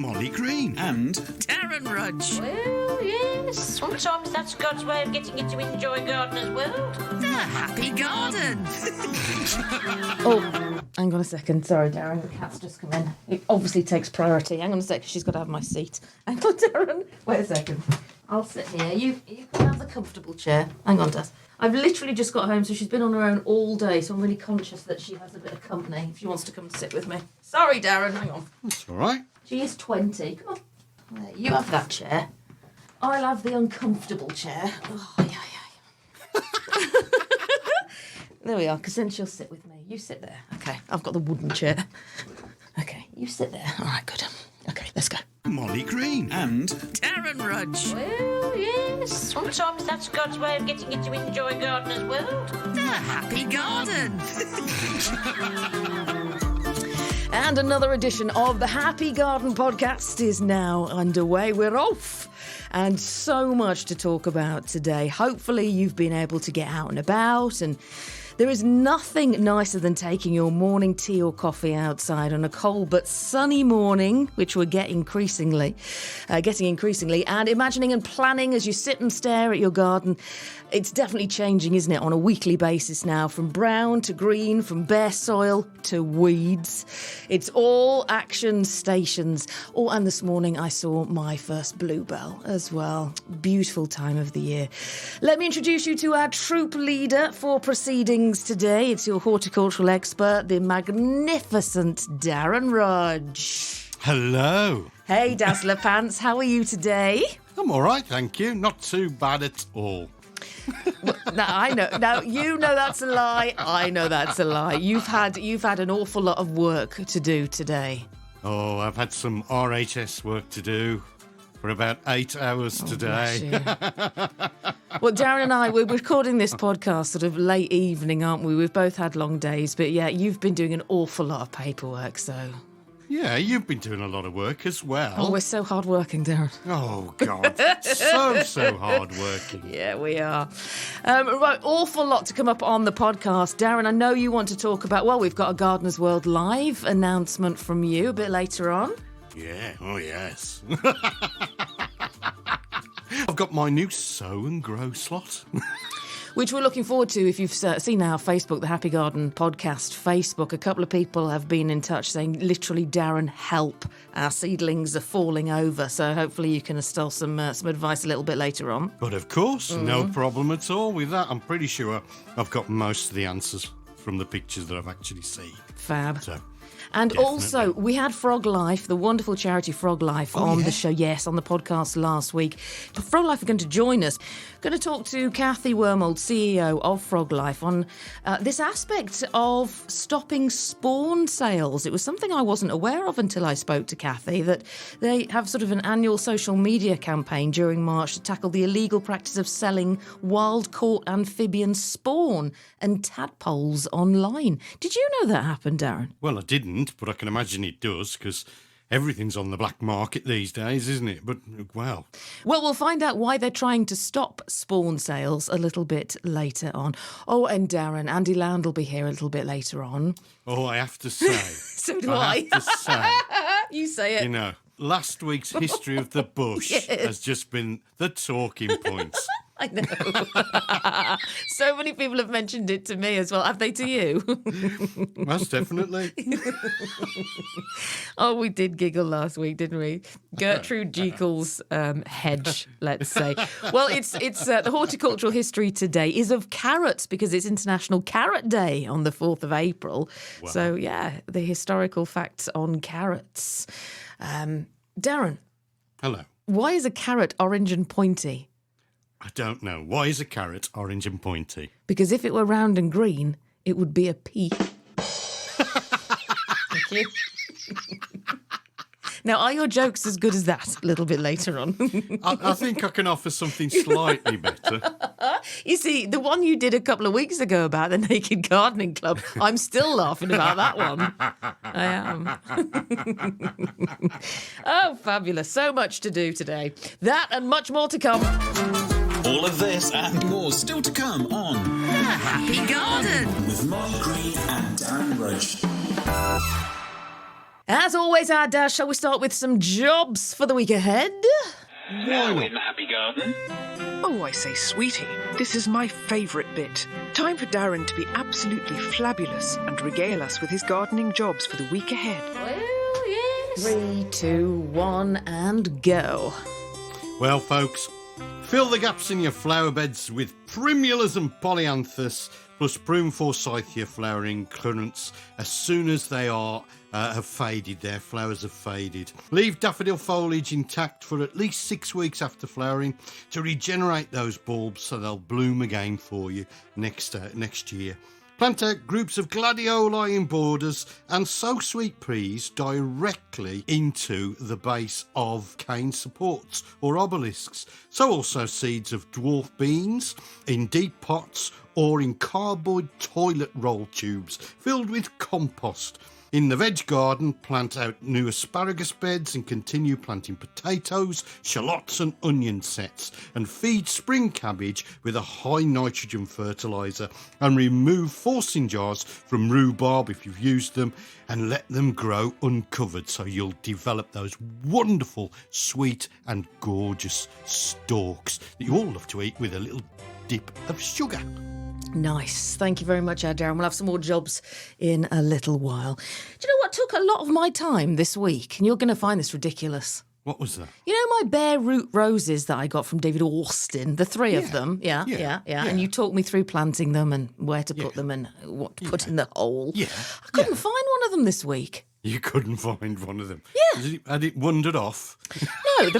Mollie Green and Darren Rudge. Well, yes, sometimes that's God's way of getting you to enjoy Gardener's World. The Happy Garden. Oh, hang on a second. Sorry, Darren, the cat's just come in. It obviously takes priority. Hang on a second, she's got to have my seat. Hang on, Darren. Wait a second. I'll sit here. You can have the comfortable chair. Hang on, Daz. I've literally just got home, so she's been on her own all day, so I'm really conscious that she has a bit of company if she wants to come and sit with me. Sorry, Darren, hang on. That's all right. She is 20. Come on. There, you have that chair. I'll have the uncomfortable chair. Oh, yeah. There we are, because then she'll sit with me. You sit there. Okay, I've got the wooden chair. Okay, you sit there. All right, good. Okay, let's go. Mollie Green and Darren Rudge. Well, yes, sometimes that's God's way of getting you to enjoy Gardener's World. The Happy Garden. And another edition of the Happy Garden podcast is now underway. We're off. And so much to talk about today. Hopefully you've been able to get out and about, and there is nothing nicer than taking your morning tea or coffee outside on a cold but sunny morning, which we're getting increasingly, and imagining and planning as you sit and stare at your garden. It's definitely changing, isn't it, on a weekly basis now, from brown to green, from bare soil to weeds. It's all action stations. Oh, and this morning I saw my first bluebell as well. Beautiful time of the year. Let me introduce you to our troop leader for proceedings today. It's your horticultural expert, the magnificent Darren Rudge. Hello. Hey, Dazzler Pants, how are you today? I'm all right, thank you. Not too bad at all. No, I know. No, you know that's a lie. I know that's a lie. You've had an awful lot of work to do today. Oh, I've had some RHS work to do for about 8 hours today. Well, Darren and I, we're recording this podcast sort of late evening, aren't we? We've both had long days, but yeah, you've been doing an awful lot of paperwork, so... Yeah, you've been doing a lot of work as well. Oh, we're so hard-working, Darren. Oh, God. so hard-working. Yeah, we are. Right, awful lot to come up on the podcast. Darren, I know you want to talk about, well, we've got a Gardener's World Live announcement from you a bit later on. Yeah, oh, yes. I've got my new sow and grow slot. Which we're looking forward to. If you've seen our Facebook, the Happy Garden podcast Facebook, a couple of people have been in touch saying, literally, Darren, help. Our seedlings are falling over. So hopefully you can instill some advice a little bit later on. But of course, no problem at all with that. I'm pretty sure I've got most of the answers from the pictures that I've actually seen. Fab. So... And definitely. Also, we had Froglife, the wonderful charity Froglife, on the show, yes, on the podcast last week. Froglife are going to join us. Going to talk to Kathy Wormold, CEO of Froglife, on this aspect of stopping spawn sales. It was something I wasn't aware of until I spoke to Kathy, that they have sort of an annual social media campaign during March to tackle the illegal practice of selling wild-caught amphibian spawn and tadpoles online. Did you know that happened, Darren? Well, I didn't, but I can imagine it does, because everything's on the black market these days, isn't it? But, well... Well, we'll find out why they're trying to stop spawn sales a little bit later on. Oh, and Darren, Andy Lound will be here a little bit later on. Oh, I have to say... So do I. have to say... You say it. You know, last week's History of the Bush has just been the talking points. I know. So many people have mentioned it to me as well. Have they to you? Most definitely. Oh, we did giggle last week, didn't we? Gertrude Jekyll's hedge, let's say. Well, it's the horticultural history today is of carrots, because it's International Carrot Day on the 4th of April. Wow. So, yeah, the historical facts on carrots. Darren. Hello. Why is a carrot orange and pointy? I don't know. Why is a carrot orange and pointy? Because if it were round and green, it would be a pea. Thank you. Now, are your jokes as good as that a little bit later on? I think I can offer something slightly better. You see, the one you did a couple of weeks ago about the Naked Gardening Club, I'm still laughing about that one. I am. Oh, fabulous. So much to do today. That and much more to come. All of this and more still to come on The Happy Garden with Mollie Green and Darren Rudge. As always, our Dad, shall we start with some jobs for the week ahead? Now in the Happy Garden. Oh, I say, sweetie, this is my favourite bit. Time for Darren to be absolutely flabulous and regale us with his gardening jobs for the week ahead. Well, yes. 3, 2, 1, and go. Well, folks, fill the gaps in your flower beds with primulas and polyanthus, plus broom forsythia flowering currants as soon as they have faded. Their flowers have faded. Leave daffodil foliage intact for at least 6 weeks after flowering to regenerate those bulbs so they'll bloom again for you next year. Plant out groups of gladioli in borders and sow sweet peas directly into the base of cane supports or obelisks. Sow also seeds of dwarf beans in deep pots or in cardboard toilet roll tubes filled with compost. In the veg garden, plant out new asparagus beds and continue planting potatoes, shallots and onion sets, and feed spring cabbage with a high nitrogen fertiliser, and remove forcing jars from rhubarb if you've used them, and let them grow uncovered so you'll develop those wonderful, sweet and gorgeous stalks that you all love to eat with a little dip of sugar. Nice. Thank you very much, Darren. We'll have some more jobs in a little while. Do you know what took a lot of my time this week? And you're going to find this ridiculous. What was that? You know my bare root roses that I got from David Austin, the 3 of them? Yeah. And you talked me through planting them and where to put them and what to put in the hole. Yeah. I couldn't find one of them this week. You couldn't find one of them? Yeah. Had it wandered off? No, the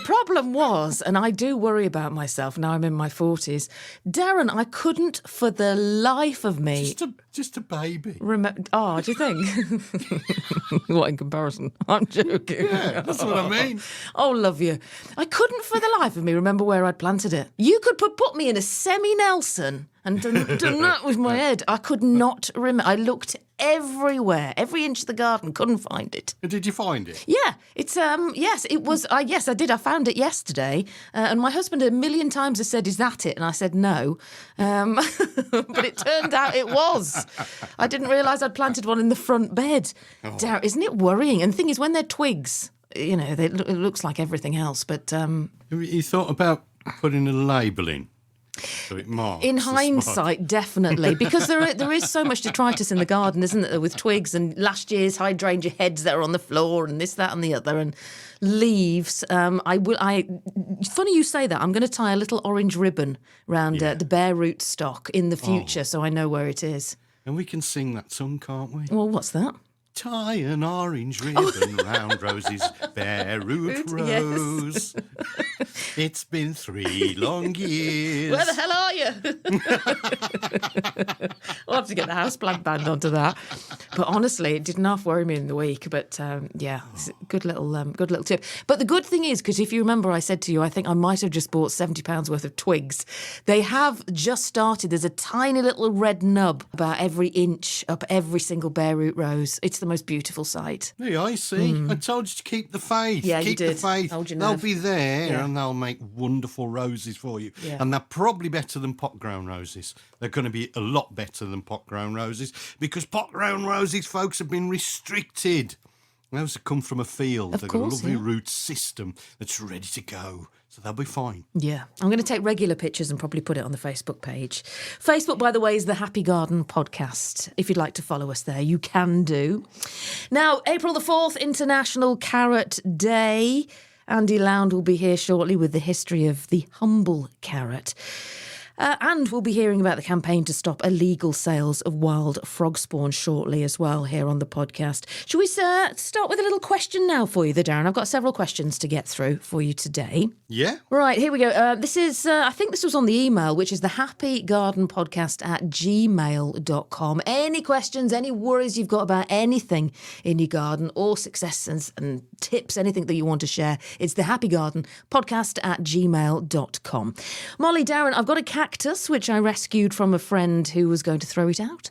problem was, and I do worry about myself now I'm in my 40s, Darren, I couldn't for the life of me... Just a baby. do you think? What, in comparison? I'm joking. Yeah, that's what I mean. Oh, love you. I couldn't for the life of me remember where I'd planted it. You could put me in a semi-Nelson and done that with my head. I could not remember. I looked everywhere, every inch of the garden, couldn't find it. Did you find it? Yeah, it's yes, it was. Yes, I did. I found it yesterday, and my husband 1,000,000 times has said, "Is that it?" And I said no, but it turned out it was. I didn't realise I'd planted one in the front bed. Darren, isn't it worrying? And the thing is, when they're twigs, you know, it looks like everything else. But you thought about putting a label in? So it marks in hindsight, definitely, because there is so much detritus in the garden, isn't there, with twigs and last year's hydrangea heads that are on the floor and this, that and the other, and leaves. Funny you say that. I'm going to tie a little orange ribbon around the bare root stock in the future so I know where it is. And we can sing that song, can't we? Well, what's that? Tie an orange ribbon round Rosie's bare root rose. It's been 3 long years. Where the hell are you? We'll have to get the houseplant band onto that. But honestly, it didn't half worry me in the week. But it's a good little tip. But the good thing is, because if you remember, I said to you, I think I might have just bought £70 worth of twigs. They have just started. There's a tiny little red nub about every inch up every single bare root rose. It's the most beautiful sight. Yeah, I see. I told you to keep the faith. Yeah, keep you did. the faith. Hold your They'll nerve. be there and they'll make wonderful roses for you. Yeah. And they're probably better than pot-grown roses. They're going to be a lot better than pot-grown roses because pot-grown roses, folks, have been restricted. Those have come from a field. They've got a lovely root system that's ready to go. So they'll be fine. Yeah. I'm going to take regular pictures and probably put it on the Facebook page. Facebook, by the way, is the Happy Garden Podcast. If you'd like to follow us there, you can do. Now, April the 4th, International Carrot Day. Andy Lound will be here shortly with the history of the humble carrot. And we'll be hearing about the campaign to stop illegal sales of wild frog spawn shortly as well here on the podcast. Shall we start with a little question now for you, Darren? I've got several questions to get through for you today. Yeah? Right, here we go. This is, I think this was on the email, which is the happygardenpodcast@gmail.com. Any questions, any worries you've got about anything in your garden or successes and tips, anything that you want to share, it's the happygardenpodcast@gmail.com. Mollie, Darren, I've got a cactus which I rescued from a friend who was going to throw it out.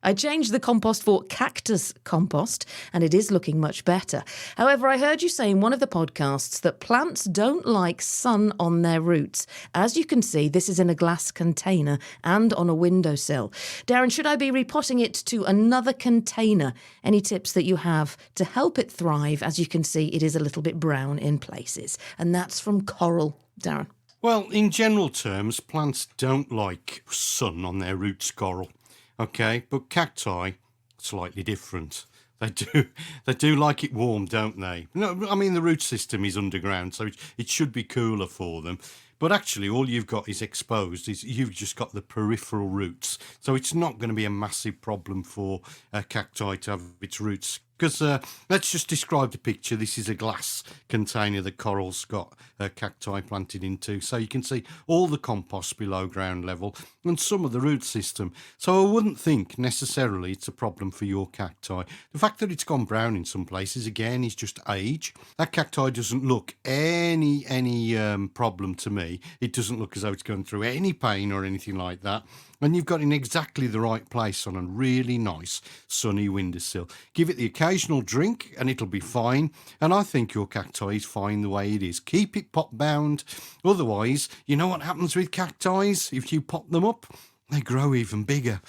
I changed the compost for cactus compost, and it is looking much better. However, I heard you say in one of the podcasts that plants don't like sun on their roots. As you can see, this is in a glass container and on a windowsill. Darren, should I be repotting it to another container? Any tips that you have to help it thrive? As you can see, it is a little bit brown in places. And that's from Coral. Darren. Well, in general terms, plants don't like sun on their roots, Coral. Okay, but cacti, slightly different. They do like it warm, don't they? No, I mean, the root system is underground, so it should be cooler for them. But actually, all you've got is exposed. You've just got the peripheral roots. So it's not going to be a massive problem for cacti to have its roots. Because let's just describe the picture. This is a glass container that Coral's got cacti planted into. So you can see all the compost below ground level and some of the root system. So I wouldn't think necessarily it's a problem for your cacti. The fact that it's gone brown in some places, again, is just age. That cacti doesn't look any problem to me. It doesn't look as though it's going through any pain or anything like that. And you've got it in exactly the right place on a really nice sunny windowsill. Give it the occasional drink and it'll be fine. And I think your cacti is fine the way it is. Keep it pot bound. Otherwise, you know what happens with cacti? If you pot them up, they grow even bigger.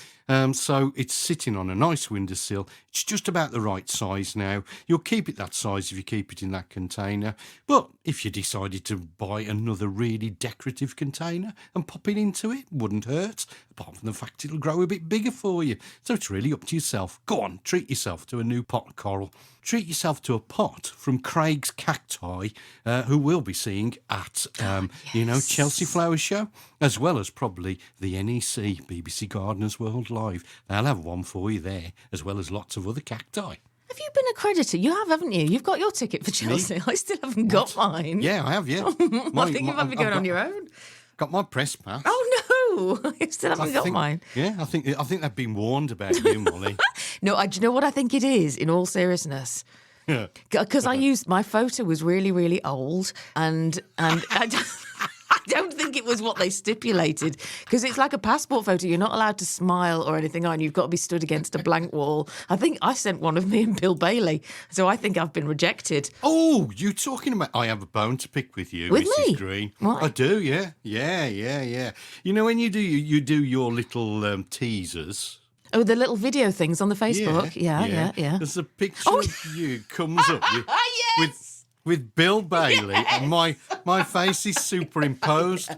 So it's sitting on a nice windowsill. It's just about the right size now. You'll keep it that size if you keep it in that container. But if you decided to buy another really decorative container and pop it into it, wouldn't hurt. Apart from the fact it'll grow a bit bigger for you. So it's really up to yourself. Go on, treat yourself to a new pot, Coral. Treat yourself to a pot from Craig's Cacti, who we'll be seeing at, Chelsea Flower Show, as well as probably the NEC, BBC Gardeners World Live. They'll have one for you there, as well as lots of other cacti. Have you been accredited? You have, haven't you? You've got your ticket for Chelsea. Me? I still haven't got mine. Yeah, I have, yeah. I think you might be going on your own. Got my press pass. Oh, no. You still haven't got mine. Yeah, I think they've been warned about you, Mollie. No, do you know what I think it is, in all seriousness? Because my photo was really, really old, and I don't think it was what they stipulated, because it's like a passport photo. You're not allowed to smile or anything on. You've got to be stood against a blank wall. I think I sent one of me and Bill Bailey, so I think I've been rejected. Oh, you talking about... I have a bone to pick with you, with Mrs. me? Green. What? I do, yeah. You know, when you do your little teasers... Oh, the little video things on the Facebook? Yeah. There's a picture of you comes up with Bill Bailey, and my face is superimposed.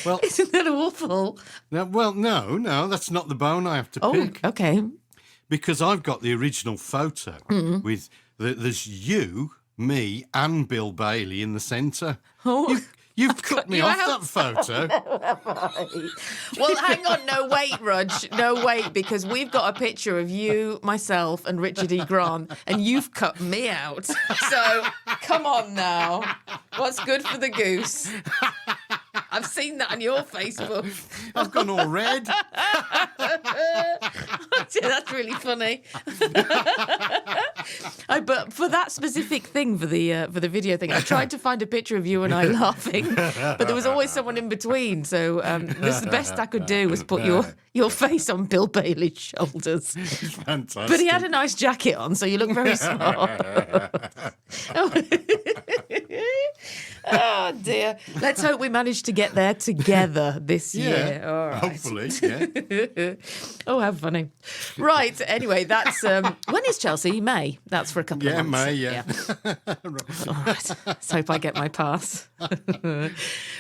Well, isn't that awful? No, that's not the bone I have to pick. Oh, okay. Because I've got the original photo with there's you, me, and Bill Bailey in the centre. Oh. You've cut me off that photo. Well, hang on. No, wait, Rudge. No, wait, because we've got a picture of you, myself, and Richard E. Grant, and you've cut me out. So, come on now. What's good for the goose? I've seen that on your Facebook. I've gone all red. That's really funny. But for that specific thing, for the video thing, I tried to find a picture of you and I laughing, but there was always someone in between. So the best I could do was put your face on Bill Bailey's shoulders. It's fantastic. But he had a nice jacket on, so you look very smart. Oh dear. Let's hope we manage to get there together this year. All right. Hopefully, yeah. Oh, how funny. Right, anyway, that's... when is Chelsea? May. That's for a couple of months. May, yeah. All right. Let's hope I get my pass.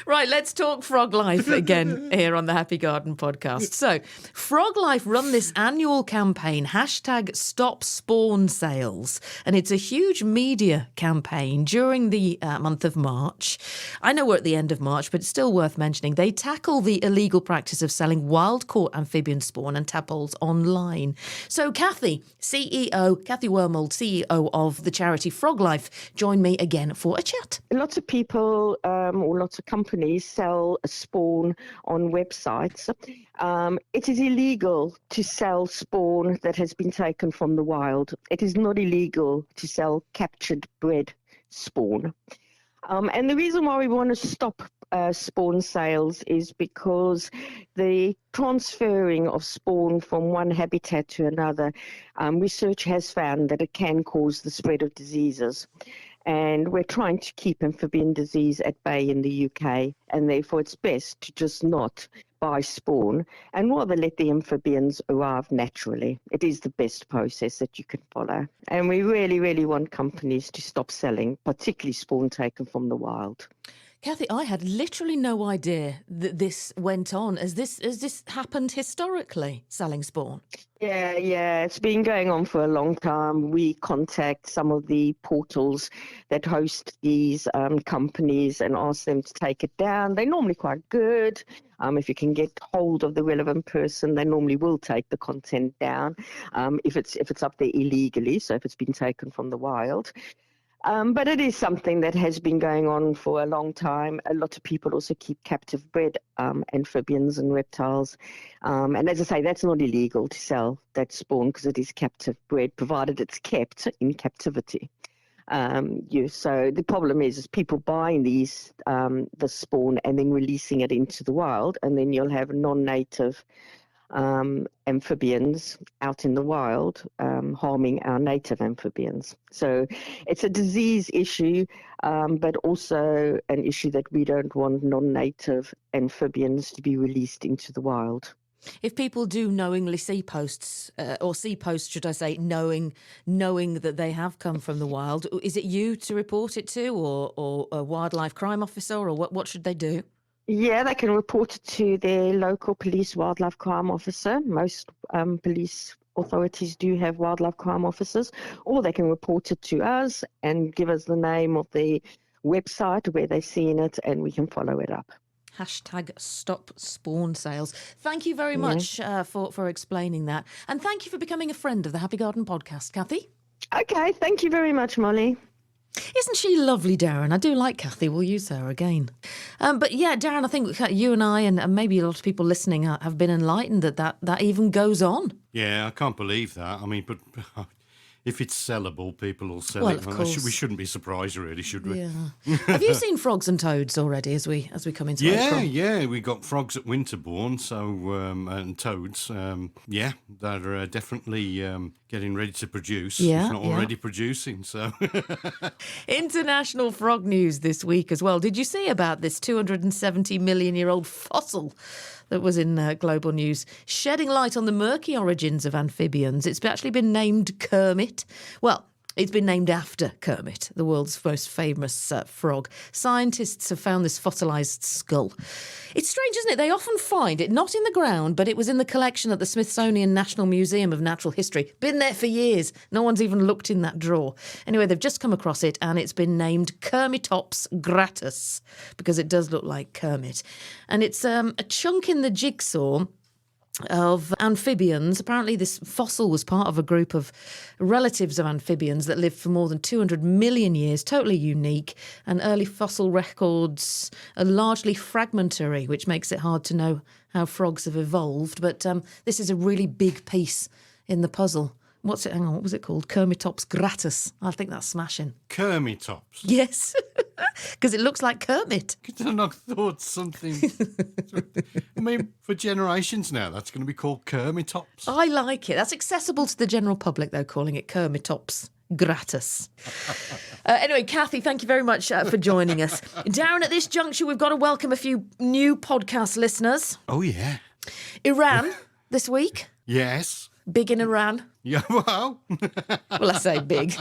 Right, let's talk Froglife again here on the Happy Garden podcast. So, Froglife run this annual campaign, #StopSpawn Sales, and it's a huge media campaign during the month of March. I know we're at the end of March, but it's still worth mentioning. They tackle the illegal practice of selling wild-caught amphibian spawn and tadpoles online. So Kathy Wormold, CEO of the charity Froglife, joined me again for a chat. Lots of people or lots of companies sell a spawn on websites. It is illegal to sell spawn that has been taken from the wild. It is not illegal to sell captured bred spawn. And the reason why we want to stop spawn sales is because the transferring of spawn from one habitat to another, research has found that it can cause the spread of diseases. And we're trying to keep amphibian disease at bay in the UK, and therefore it's best to just not buy spawn and rather let the amphibians arrive naturally. It is the best process that you can follow. And we really, really want companies to stop selling, particularly spawn taken from the wild. Kathy, I had literally no idea that this went on. Has this happened historically, selling spawn? Yeah, it's been going on for a long time. We contact some of the portals that host these companies and ask them to take it down. They're normally quite good. If you can get hold of the relevant person, they normally will take the content down if it's up there illegally, so if it's been taken from the wild. But it is something that has been going on for a long time. A lot of people also keep captive bred amphibians and reptiles. And as I say, that's not illegal to sell that spawn because it is captive bred, provided it's kept in captivity. So the problem is people buying these the spawn and then releasing it into the wild, and then you'll have non-native amphibians out in the wild harming our native amphibians. So it's a disease issue, but also an issue that we don't want non-native amphibians to be released into the wild. If people do knowingly see posts, or see posts, should I say, knowing that they have come from the wild, is it you to report it to, or a wildlife crime officer, or what should they do? Yeah, they can report it to their local police wildlife crime officer. Most police authorities do have wildlife crime officers, or they can report it to us and give us the name of the website where they've seen it, and we can follow it up. #Stop Spawn Sales. Thank you very much for explaining that. And thank you for becoming a friend of the Happy Garden podcast, Kathy. Okay, thank you very much, Mollie. Isn't she lovely, Darren? I do like Kathy. We'll use her again. But yeah, Darren, I think you and I and maybe a lot of people listening have been enlightened that even goes on. Yeah, I can't believe that. I mean, but if it's sellable, people will sell Well, it. of course. We shouldn't be surprised, really, should we? Yeah. Have you seen frogs and toads already as we come into April? Yeah, we got frogs at Winterbourne, and toads. They're definitely getting ready to produce. Yeah, if not already producing. So International frog news this week as well. Did you see about this 270 million year old fossil that was in global news, shedding light on the murky origins of amphibians? It's actually been named Kermit. Well, it's been named after Kermit, the world's most famous frog. Scientists have found this fossilised skull. It's strange, isn't it? They often find it not in the ground, but it was in the collection at the Smithsonian National Museum of Natural History. Been there for years. No one's even looked in that drawer. Anyway, they've just come across it, and it's been named Kermitops gratus because it does look like Kermit. And it's a chunk in the jigsaw of amphibians. Apparently this fossil was part of a group of relatives of amphibians that lived for more than 200 million years, totally unique, and early fossil records are largely fragmentary, which makes it hard to know how frogs have evolved. But this is a really big piece in the puzzle. What was it called? Kermitops gratus. I think that's smashing. Kermitops. Yes, because it looks like Kermit. I thought something. I mean, for generations now, that's going to be called Kermitops. I like it. That's accessible to the general public, though, calling it Kermitops gratus. Anyway, Kathy, thank you very much for joining us. Darren, at this juncture, we've got to welcome a few new podcast listeners. Oh, yeah. Iran this week. Yes. Big in Iran. Yeah, well. Well, I say big.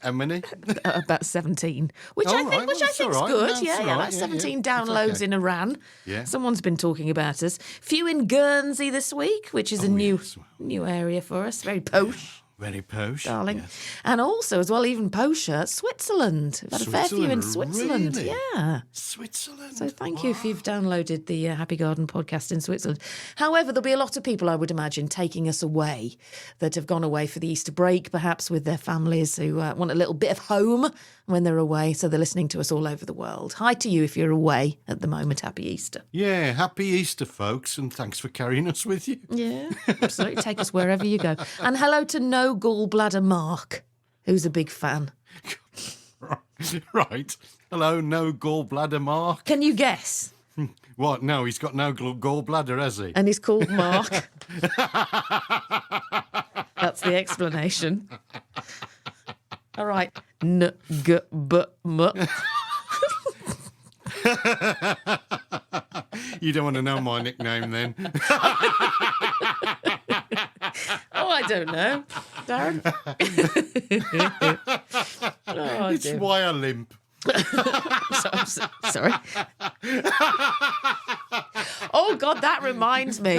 How many? About 17, which Oh, I think, right. which Well, I that's think's all right. good. That's Yeah, all yeah, right. that's Yeah, 17 yeah. downloads Okay. in Iran. Yeah. Someone's been talking about us. Few in Guernsey this week, which is a new area for us. Very posh. Very posh. Darling. Yes. And also, as well, even posher, Switzerland. We've had a fair few in Switzerland. Really? Yeah. Switzerland. So thank you if you've downloaded the Happy Garden podcast in Switzerland. However, there'll be a lot of people, I would imagine, taking us away that have gone away for the Easter break, perhaps with their families who want a little bit of home when they're away. So they're listening to us all over the world. Hi to you if you're away at the moment. Happy Easter. Yeah, happy Easter, folks, and thanks for carrying us with you. Yeah, absolutely. Take us wherever you go. And hello to No Gallbladder Mark, who's a big fan. Right. Hello, no gallbladder Mark. Can you guess? What? No, he's got no gallbladder, has he? And he's called Mark. That's the explanation. All right. N-g-b-m. You don't want to know my nickname then. Oh, I don't know. Darren? Oh, It's dear. why I limp. Sorry. Oh, God, that reminds me.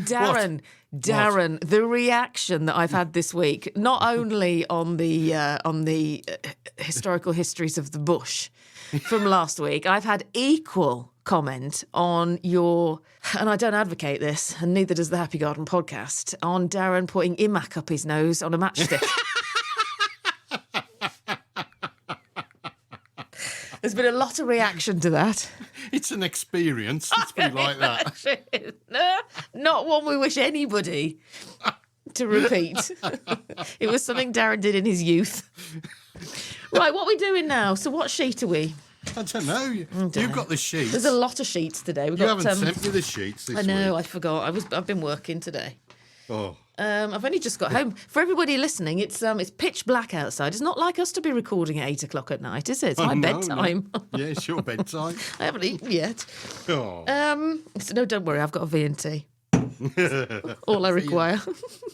Darren, the reaction that I've had this week, not only on the historical histories of the bush from last week, I've had equal comment on your, and I don't advocate this, and neither does the Happy Garden podcast, on Darren putting imac up his nose on a matchstick. There's been a lot of reaction to that. It's an experience. Let's be like that. No, not one we wish anybody to repeat. It was something Darren did in his youth. Right, what are we doing now? So what sheet are we? I don't know. You've got the sheets. There's a lot of sheets today. You haven't sent me the sheets this I know, week. I forgot. I've been working today. Oh. I've only just got home. For everybody listening, it's pitch black outside. It's not like us to be recording at 8 o'clock at night, is it? It's my bedtime. No. Yeah, it's your bedtime. I haven't eaten yet. Oh. So no, don't worry. I've got a V&T. All I require.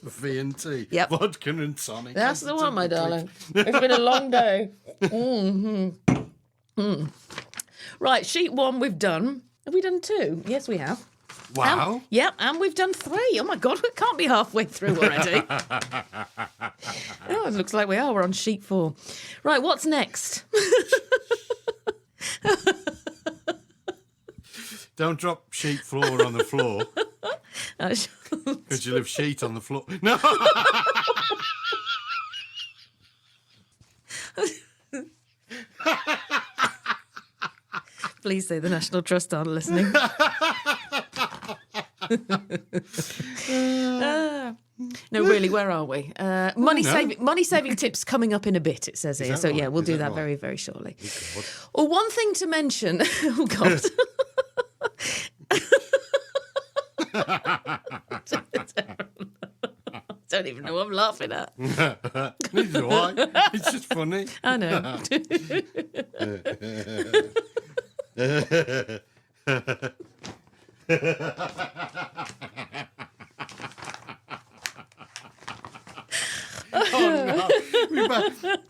V&T. Yep. Vodka and tonic. That's the one, my darling. It's been a long day. Right, sheet 1 we've done. Have we done 2? Yes, we have. Wow. Yep, and we've done 3. Oh, my God, we can't be halfway through already. Oh, it looks like we are. We're on sheet 4. Right, what's next? Don't drop sheet floor on the floor. Because you'll have sheet on the floor. No. Please say the National Trust aren't listening. No, really, where are we? Money saving tips coming up in a bit, it says here. that So, right? yeah, we'll Is do that that right? very, very shortly. Well, one thing to mention. Oh, God. I don't even know what I'm laughing at. Neither do I. It's just funny. I know. Oh, no.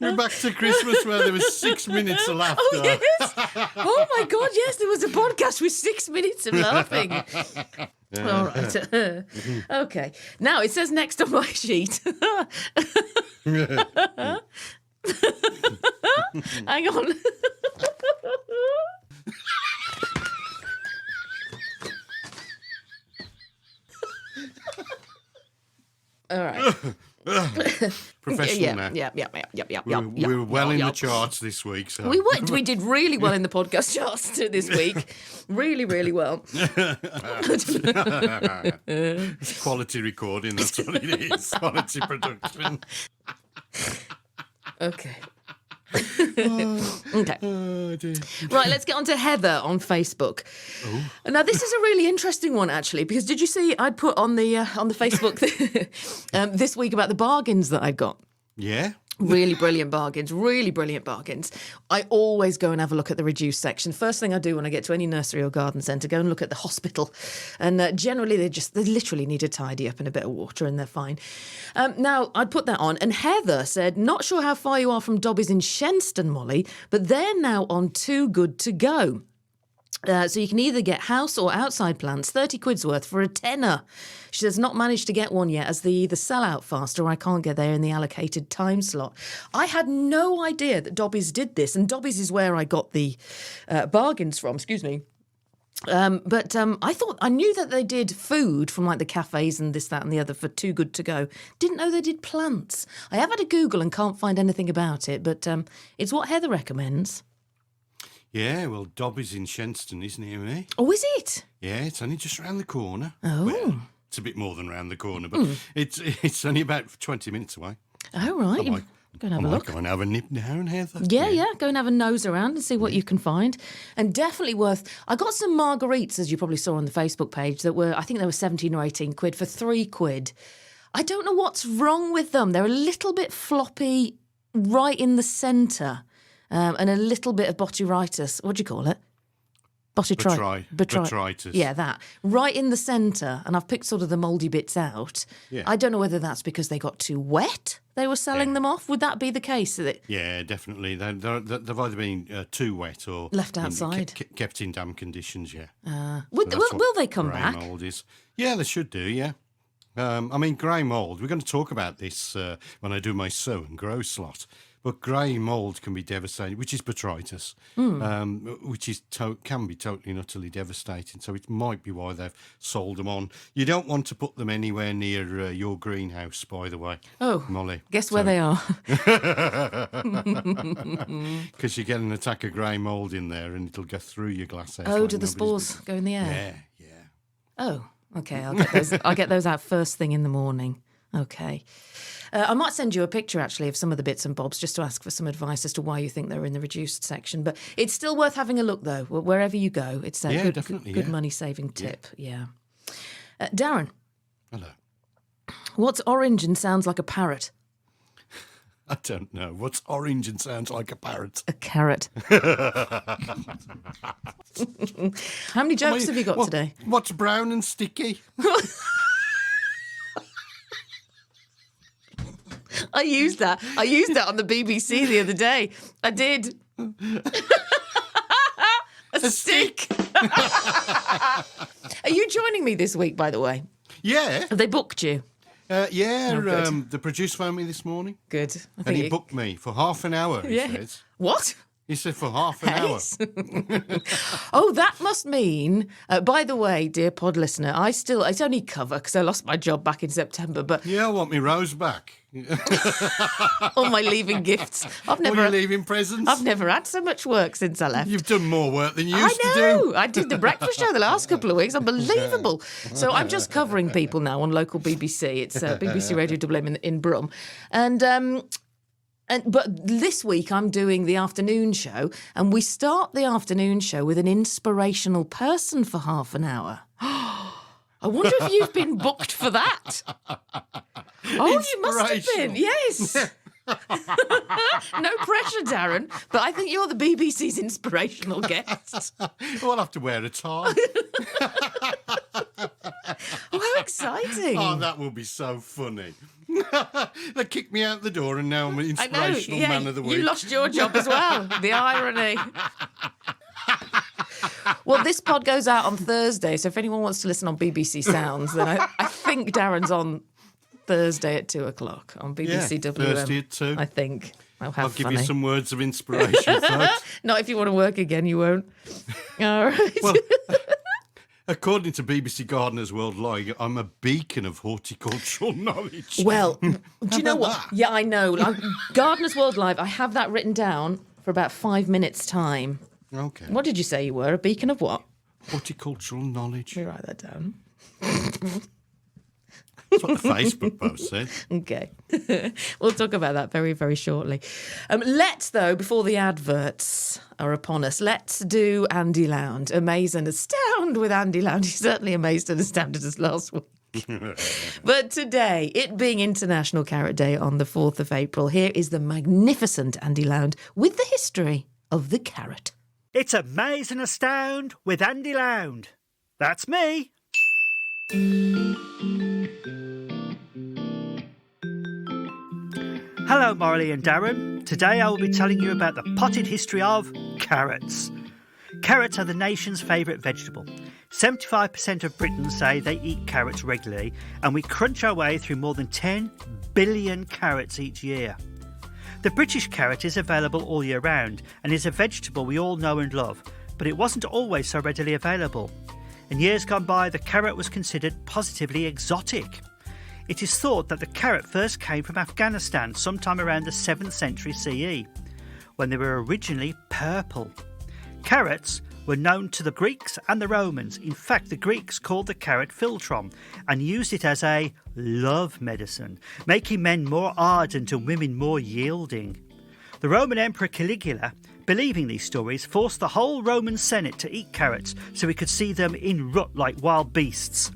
We're back to Christmas where there was 6 minutes of laughter. Oh, yes. Oh, my God, yes, there was a podcast with 6 minutes of laughing. All right. Okay. Now, it says next on my sheet. Hang on. All right. Professional now. Yeah. We were well in the charts this week. So. We did really well in the podcast charts this week. Really, really well. It's quality recording, that's what it is. Quality production. Okay. Okay. Oh, dear. Right, let's get on to Heather on Facebook. Now, this is a really interesting one, actually, because did you see I'd put on the Facebook this week about the bargains that I got? Yeah? Really brilliant bargains, really brilliant bargains. I always go and have a look at the reduced section. First thing I do when I get to any nursery or garden centre, go and look at the hospital. And generally, they literally need a tidy up and a bit of water and they're fine. Now, I'd put that on. And Heather said, not sure how far you are from Dobbies in Shenston, Mollie, but they're now on Too Good To Go. So you can either get house or outside plants, 30 quid's worth for a tenner. She says, not managed to get one yet as they either sell out fast or I can't get there in the allocated time slot. I had no idea that Dobbies did this, and Dobbies is where I got the bargains from, excuse me. But I knew that they did food from like the cafes and this, that and the other for Too Good To Go. Didn't know they did plants. I have had a Google and can't find anything about it, but it's what Heather recommends. Yeah, well, Dobbies in Shenston, isn't it, eh? Oh, is it? Yeah, it's only just round the corner. Oh. Well, it's a bit more than round the corner, but it's only about 20 minutes away. Oh, right. Go and have a I might look. go and have a nip down, Heather. Yeah, go and have a nose around and see what you can find. And definitely worth... I got some marguerites, as you probably saw on the Facebook page, that were, I think they were 17 or 18 quid for £3. I don't know what's wrong with them. They're a little bit floppy right in the centre and a little bit of botrytis. What do you call it? Botrytis. Yeah, that. Right in the centre, and I've picked sort of the mouldy bits out. Yeah. I don't know whether that's because they got too wet, they were selling them off. Would that be the case? Yeah, definitely. They've either been too wet or... Left outside. Kept in damp conditions, yeah. Will they come grey back? mould is. Yeah, they should do, yeah. I mean, grey mould, we're going to talk about this when I do my sow and grow slot. But grey mould can be devastating, which is botrytis, which is can be totally and utterly devastating. So it might be why they've sold them on. You don't want to put them anywhere near your greenhouse, by the way. Oh, Molly. Guess where they are? Because you get an attack of grey mould in there and it'll go through your glass house. Oh, do the spores go in the air? Yeah. Oh, okay. I'll get those out first thing in the morning. Okay. I might send you a picture, actually, of some of the bits and bobs just to ask for some advice as to why you think they're in the reduced section. But it's still worth having a look, though, wherever you go. It's a good money-saving tip, yeah. Darren. Hello. What's orange and sounds like a parrot? I don't know. What's orange and sounds like a parrot? A carrot. How many jokes have you got today? What's brown and sticky? I used that on the BBC the other day. I did. A stick. Are you joining me this week, by the way? Yeah. Have they booked you? The producer phoned me this morning. Good. And he booked me for half an hour, he says. What? He said for half an hour. Oh, that must mean, by the way, dear pod listener, it's only cover because I lost my job back in September, but... Yeah, I want me rose back. All my leaving gifts. All your leaving presents. I've never had so much work since I left. You've done more work than you used to do. I did the breakfast show the last couple of weeks. Unbelievable. So I'm just covering people now on local BBC. It's BBC Radio Dublin in Brum. But this week I'm doing the afternoon show, and we start the afternoon show with an inspirational person for half an hour. I wonder if you've been booked for that. Oh, you must have been, yes. No pressure, Darren, but I think you're the BBC's inspirational guest. I'll have to wear a tie. Oh, how exciting. Oh, that will be so funny. They kicked me out the door and now I'm an inspirational man of the week. You lost your job as well. The irony. Well, this pod goes out on Thursday, so if anyone wants to listen on BBC Sounds, then I think Darren's on Thursday at 2:00 on BBC WM. Thursday at 2. I think. I'll give you some words of inspiration first. Not if you want to work again, you won't. All right. Well, according to BBC Gardeners Worldwide, I'm a beacon of horticultural knowledge. Well, do you know what? That? Yeah, I know. Gardeners World Live, I have that written down for about 5 minutes' time. Okay. What did you say you were? A beacon of what? Horticultural knowledge. Let me write that down. That's what the Facebook post said. Okay. We'll talk about that very, very shortly. Let's, though, before the adverts are upon us, let's do Andy Lound. Amaze and astound with Andy Lound. He certainly amazed and astounded us last week. But today, it being International Carrot Day on the 4th of April, here is the magnificent Andy Lound with the history of the carrot. It's Amaze and Astound with Andy Lound. That's me. Hello, Mollie and Darren. Today I will be telling you about the potted history of carrots. Carrots are the nation's favourite vegetable. 75% of Britons say they eat carrots regularly, and we crunch our way through more than 10 billion carrots each year. The British carrot is available all year round and is a vegetable we all know and love, but it wasn't always so readily available. In years gone by, the carrot was considered positively exotic. It is thought that the carrot first came from Afghanistan sometime around the 7th century CE, when they were originally purple. Carrots were known to the Greeks and the Romans. In fact, the Greeks called the carrot philtron and used it as a love medicine, making men more ardent and women more yielding. The Roman Emperor Caligula, believing these stories, forced the whole Roman Senate to eat carrots so he could see them in rut like wild beasts.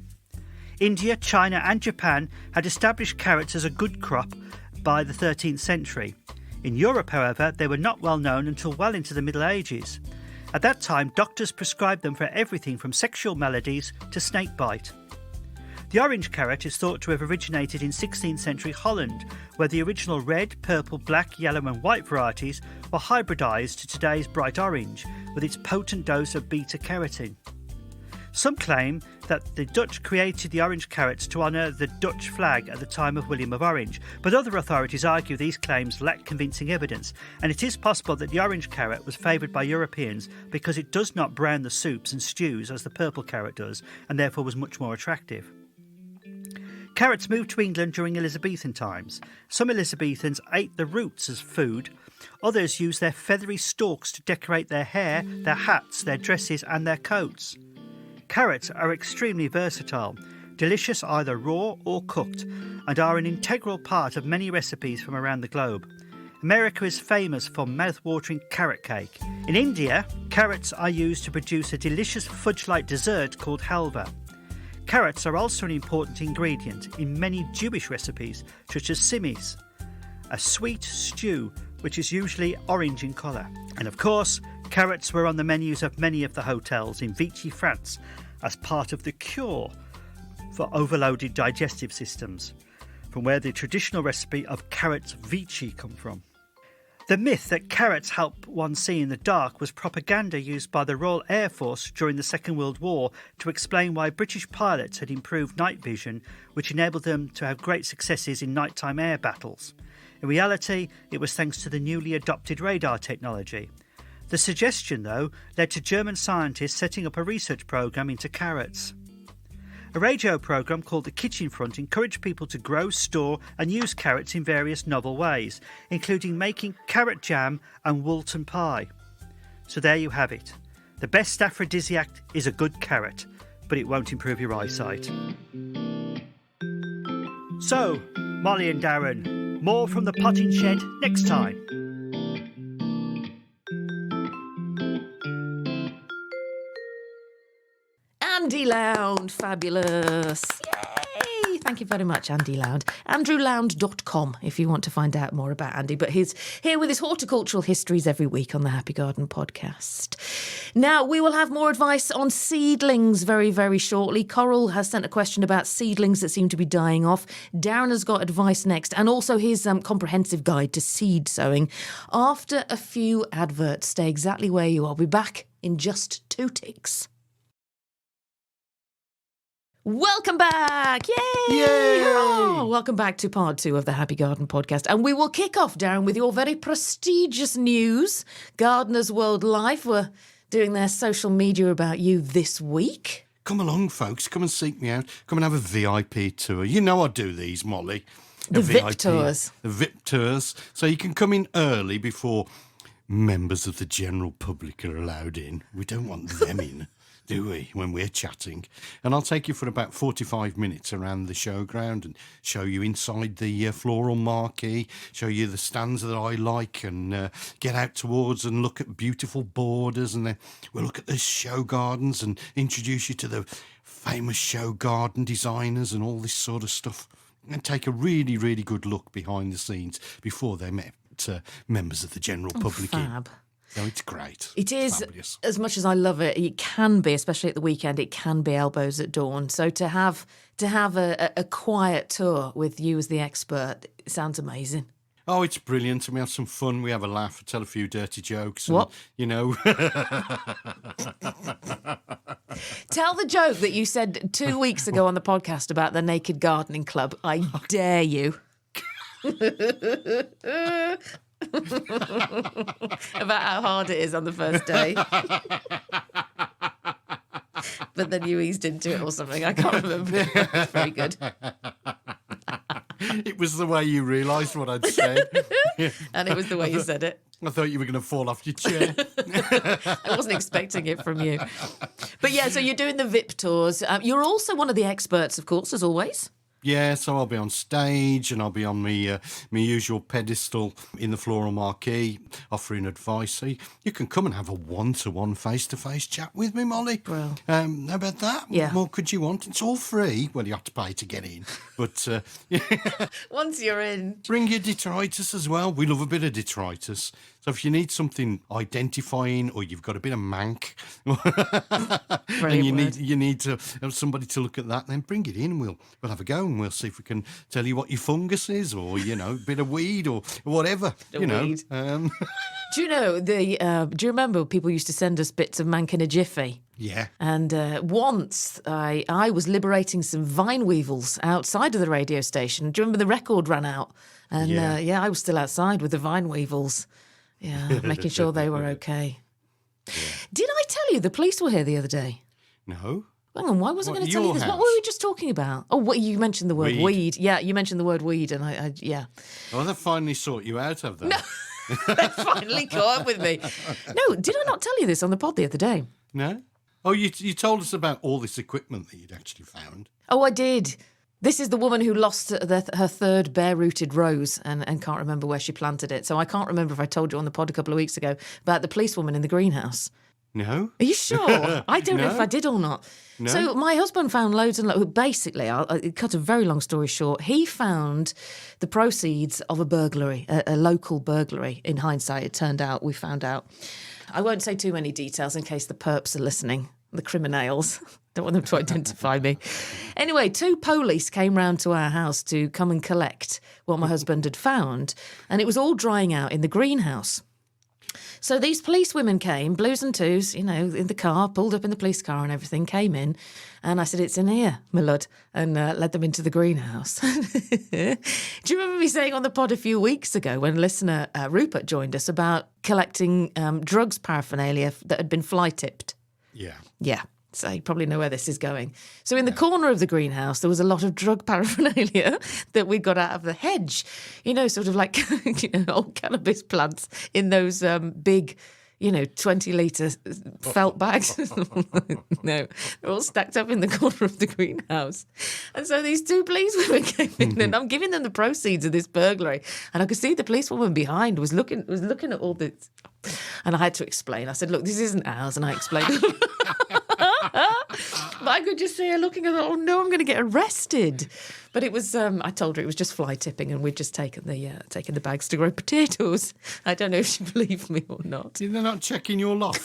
India, China and Japan had established carrots as a good crop by the 13th century. In Europe, however, they were not well known until well into the Middle Ages. At that time, doctors prescribed them for everything from sexual maladies to snakebite. The orange carrot is thought to have originated in 16th century Holland, where the original red, purple, black, yellow and white varieties were hybridised to today's bright orange, with its potent dose of beta-carotene. Some claim that the Dutch created the orange carrots to honour the Dutch flag at the time of William of Orange, but other authorities argue these claims lack convincing evidence, and it is possible that the orange carrot was favoured by Europeans because it does not brown the soups and stews as the purple carrot does, and therefore was much more attractive. Carrots moved to England during Elizabethan times. Some Elizabethans ate the roots as food, others used their feathery stalks to decorate their hair, their hats, their dresses and their coats. Carrots are extremely versatile, delicious either raw or cooked, and are an integral part of many recipes from around the globe. America is famous for mouth-watering carrot cake. In India, carrots are used to produce a delicious fudge-like dessert called halva. Carrots are also an important ingredient in many Jewish recipes, such as simis, a sweet stew which is usually orange in colour. And of course, carrots were on the menus of many of the hotels in Vichy, France, as part of the cure for overloaded digestive systems, from where the traditional recipe of carrots Vichy come from. The myth that carrots help one see in the dark was propaganda used by the Royal Air Force during the Second World War to explain why British pilots had improved night vision, which enabled them to have great successes in nighttime air battles. In reality, it was thanks to the newly adopted radar technology. The suggestion, though, led to German scientists setting up a research programme into carrots. A radio programme called The Kitchen Front encouraged people to grow, store and use carrots in various novel ways, including making carrot jam and Woolton pie. So there you have it. The best aphrodisiac is a good carrot, but it won't improve your eyesight. So, Mollie and Darren, more from the potting shed next time. Andy Lound, fabulous. Yay! Thank you very much, Andy Lound. AndrewLound.com if you want to find out more about Andy. But he's here with his horticultural histories every week on the Happy Garden podcast. Now, we will have more advice on seedlings very, very shortly. Coral has sent a question about seedlings that seem to be dying off. Darren has got advice next, and also his comprehensive guide to seed sowing. After a few adverts, stay exactly where you are. We'll be back in just 2 ticks. Welcome back! Yay! Yay! Hurrah! Welcome back to part 2 of the Happy Garden podcast. And we will kick off, Darren, with your very prestigious news. Gardeners World Life were doing their social media about you this week. Come along, folks. Come and seek me out. Come and have a VIP tour. You know I do these, Mollie. The VIP tours. The VIP tours. So you can come in early before members of the general public are allowed in. We don't want them in, do we, when we're chatting? And I'll take you for about 45 minutes around the showground and show you inside the floral marquee, show you the stands that I like, and get out towards and look at beautiful borders, and then we'll look at the show gardens and introduce you to the famous show garden designers and all this sort of stuff, and take a really, really good look behind the scenes before they met members of the general public. Fab. So it's great. It is, fabulous. As much as I love it, it can be, especially at the weekend, it can be elbows at dawn. So to have a quiet tour with you as the expert, it sounds amazing. Oh, it's brilliant. And we have some fun. We have a laugh, tell a few dirty jokes. And, What? You know. Tell the joke that you said 2 weeks ago on the podcast about the Naked Gardening Club. I dare you. About how hard it is on the first day. But then you eased into it or something. I can't remember. It's very good. It was the way you realised what I'd said. And it was the way you said it. I thought you were going to fall off your chair. I wasn't expecting it from you. But yeah, so you're doing the VIP tours. You're also one of the experts, of course, as always. Yeah, so I'll be on stage and I'll be on my usual pedestal in the floral marquee offering advice. So you can come and have a one-to-one face-to-face chat with me, Mollie. Well. How about that? Yeah. What more could you want? It's all free. Well, you have to pay to get in. But Once you're in. bring your detritus as well. We love a bit of detritus. So if you need something identifying or you've got a bit of mank and you need to have somebody to look at that, then bring it in and we'll have a go and we'll see if we can tell you what your fungus is or, a bit of weed or whatever, Weed. Do you know, do you remember people used to send us bits of mank in a jiffy? Yeah. And once I was liberating some vine weevils outside of the radio station. Do you remember the record ran out? And Yeah. I was still outside with the vine weevils. Yeah, making sure they were okay. Yeah. Did I tell you the police were here the other day? No. Hang on, why was I going to tell you your this? What house? were we just talking about? Oh, you mentioned the word Weed. weed. Yeah, you mentioned the word weed, and I yeah. Oh, they finally sort you out, have they? No. They finally caught up with me. No, did I not tell you this on the pod the other day? No? Oh, you told us about all this equipment that you'd actually found. Oh, I did. This is the woman who lost her third bare-rooted rose and can't remember where she planted it. So I can't remember if I told you on the pod a couple of weeks ago about the policewoman in the greenhouse. No? Are you sure? I don't know if No. I did or not. No. So my husband found loads and loads. Basically, I'll cut a very long story short. He found the proceeds of a burglary, a local burglary. In hindsight, it turned out, we found out. I won't say too many details in case the perps are listening, the criminals. Don't want them to identify me. Anyway, 2 police came round to our house to come and collect what my husband had found, and it was all drying out in the greenhouse. So these police women came, blues and twos, in the car, pulled up in the police car and everything, came in. And I said, "It's in here, my lud," and led them into the greenhouse. Do you remember me saying on the pod a few weeks ago when listener Rupert joined us about collecting drugs paraphernalia that had been fly tipped? Yeah. Yeah. So you probably know where this is going. So in the corner of the greenhouse, there was a lot of drug paraphernalia that we got out of the hedge. Sort of like old cannabis plants in those big, 20-litre felt bags. No, they're all stacked up in the corner of the greenhouse. And so these 2 policewomen came in and I'm giving them the proceeds of this burglary. And I could see the policewoman behind was looking at all this. And I had to explain. I said, "Look, this isn't ours." And I explained. But I could just see her looking at it. "Oh no, I'm going to get arrested." But it was. I told her it was just fly tipping, and we'd just taken the bags to grow potatoes. I don't know if she believed me or not. They're not checking your loft.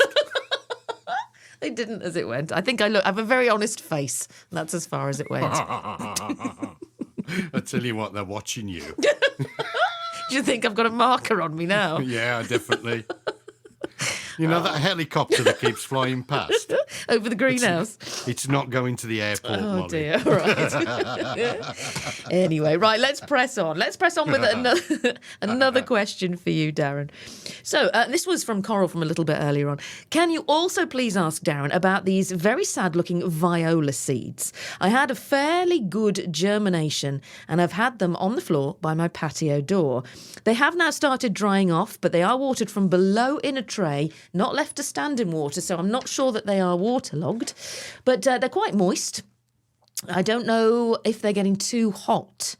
They didn't, as it went. I think I have a very honest face. And that's as far as it went. I tell you what, they're watching you. Do you think I've got a marker on me now? Yeah, definitely. That helicopter that keeps flying past? Over the greenhouse. It's not going to the airport, Oh Mollie. dear, all right. Anyway, right, let's press on. Let's press on with another question for you, Darren. So this was from Coral from a little bit earlier on. Can you also please ask Darren about these very sad-looking viola seeds? I had a fairly good germination and I've had them on the floor by my patio door. They have now started drying off, but they are watered from below in a tray, not left to stand in water, so I'm not sure that they are waterlogged, but they're quite moist. I don't know if they're getting too hot.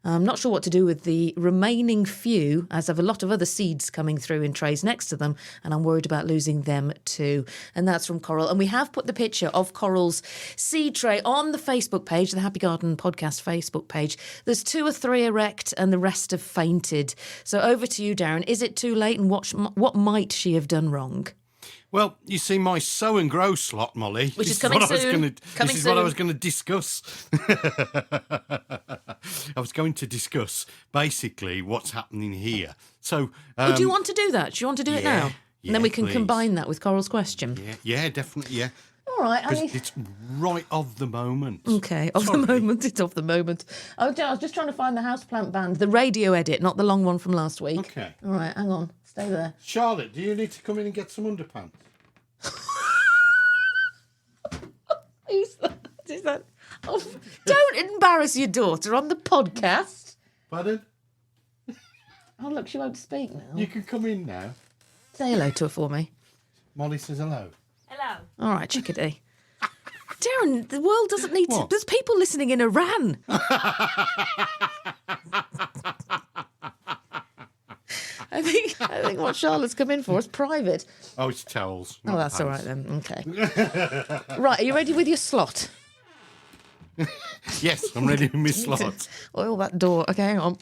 I'm not sure what to do with the remaining few, as I have a lot of other seeds coming through in trays next to them, and I'm worried about losing them too. And that's from Coral. And we have put the picture of Coral's seed tray on the Facebook page, the Happy Garden Podcast Facebook page. There's 2 or 3 erect and the rest have fainted. So over to you, Darren. Is it too late, and what might she have done wrong? Well, you see, my sow and grow slot, Mollie. Which is coming soon. This is what I was going to discuss. I was going to discuss basically what's happening here. So, do you want to do that? Do you want to do it now? And then we can please. combine that with Coral's question. Yeah, definitely, yeah. All right. Because it's right of the moment. Okay, of the moment. It's of the moment. I was just trying to find the houseplant band, the radio edit, not the long one from last week. Okay. All right, hang on. Stay there. Charlotte, do you need to come in and get some underpants? Who's that? Is that? Oh, don't embarrass your daughter on the podcast. Pardon? Oh, look, she won't speak now. You can come in now. Say hello to her for me. Mollie says hello. Hello. All right, chickadee. Darren, the world doesn't need to... What? There's people listening in Iran. I think what Charlotte's come in for is private. Oh, it's towels. Oh, not that's all right pants. then. Okay. Right, are you ready with your slot? Yes, I'm ready with my slot. Oil that door. Okay, hang on.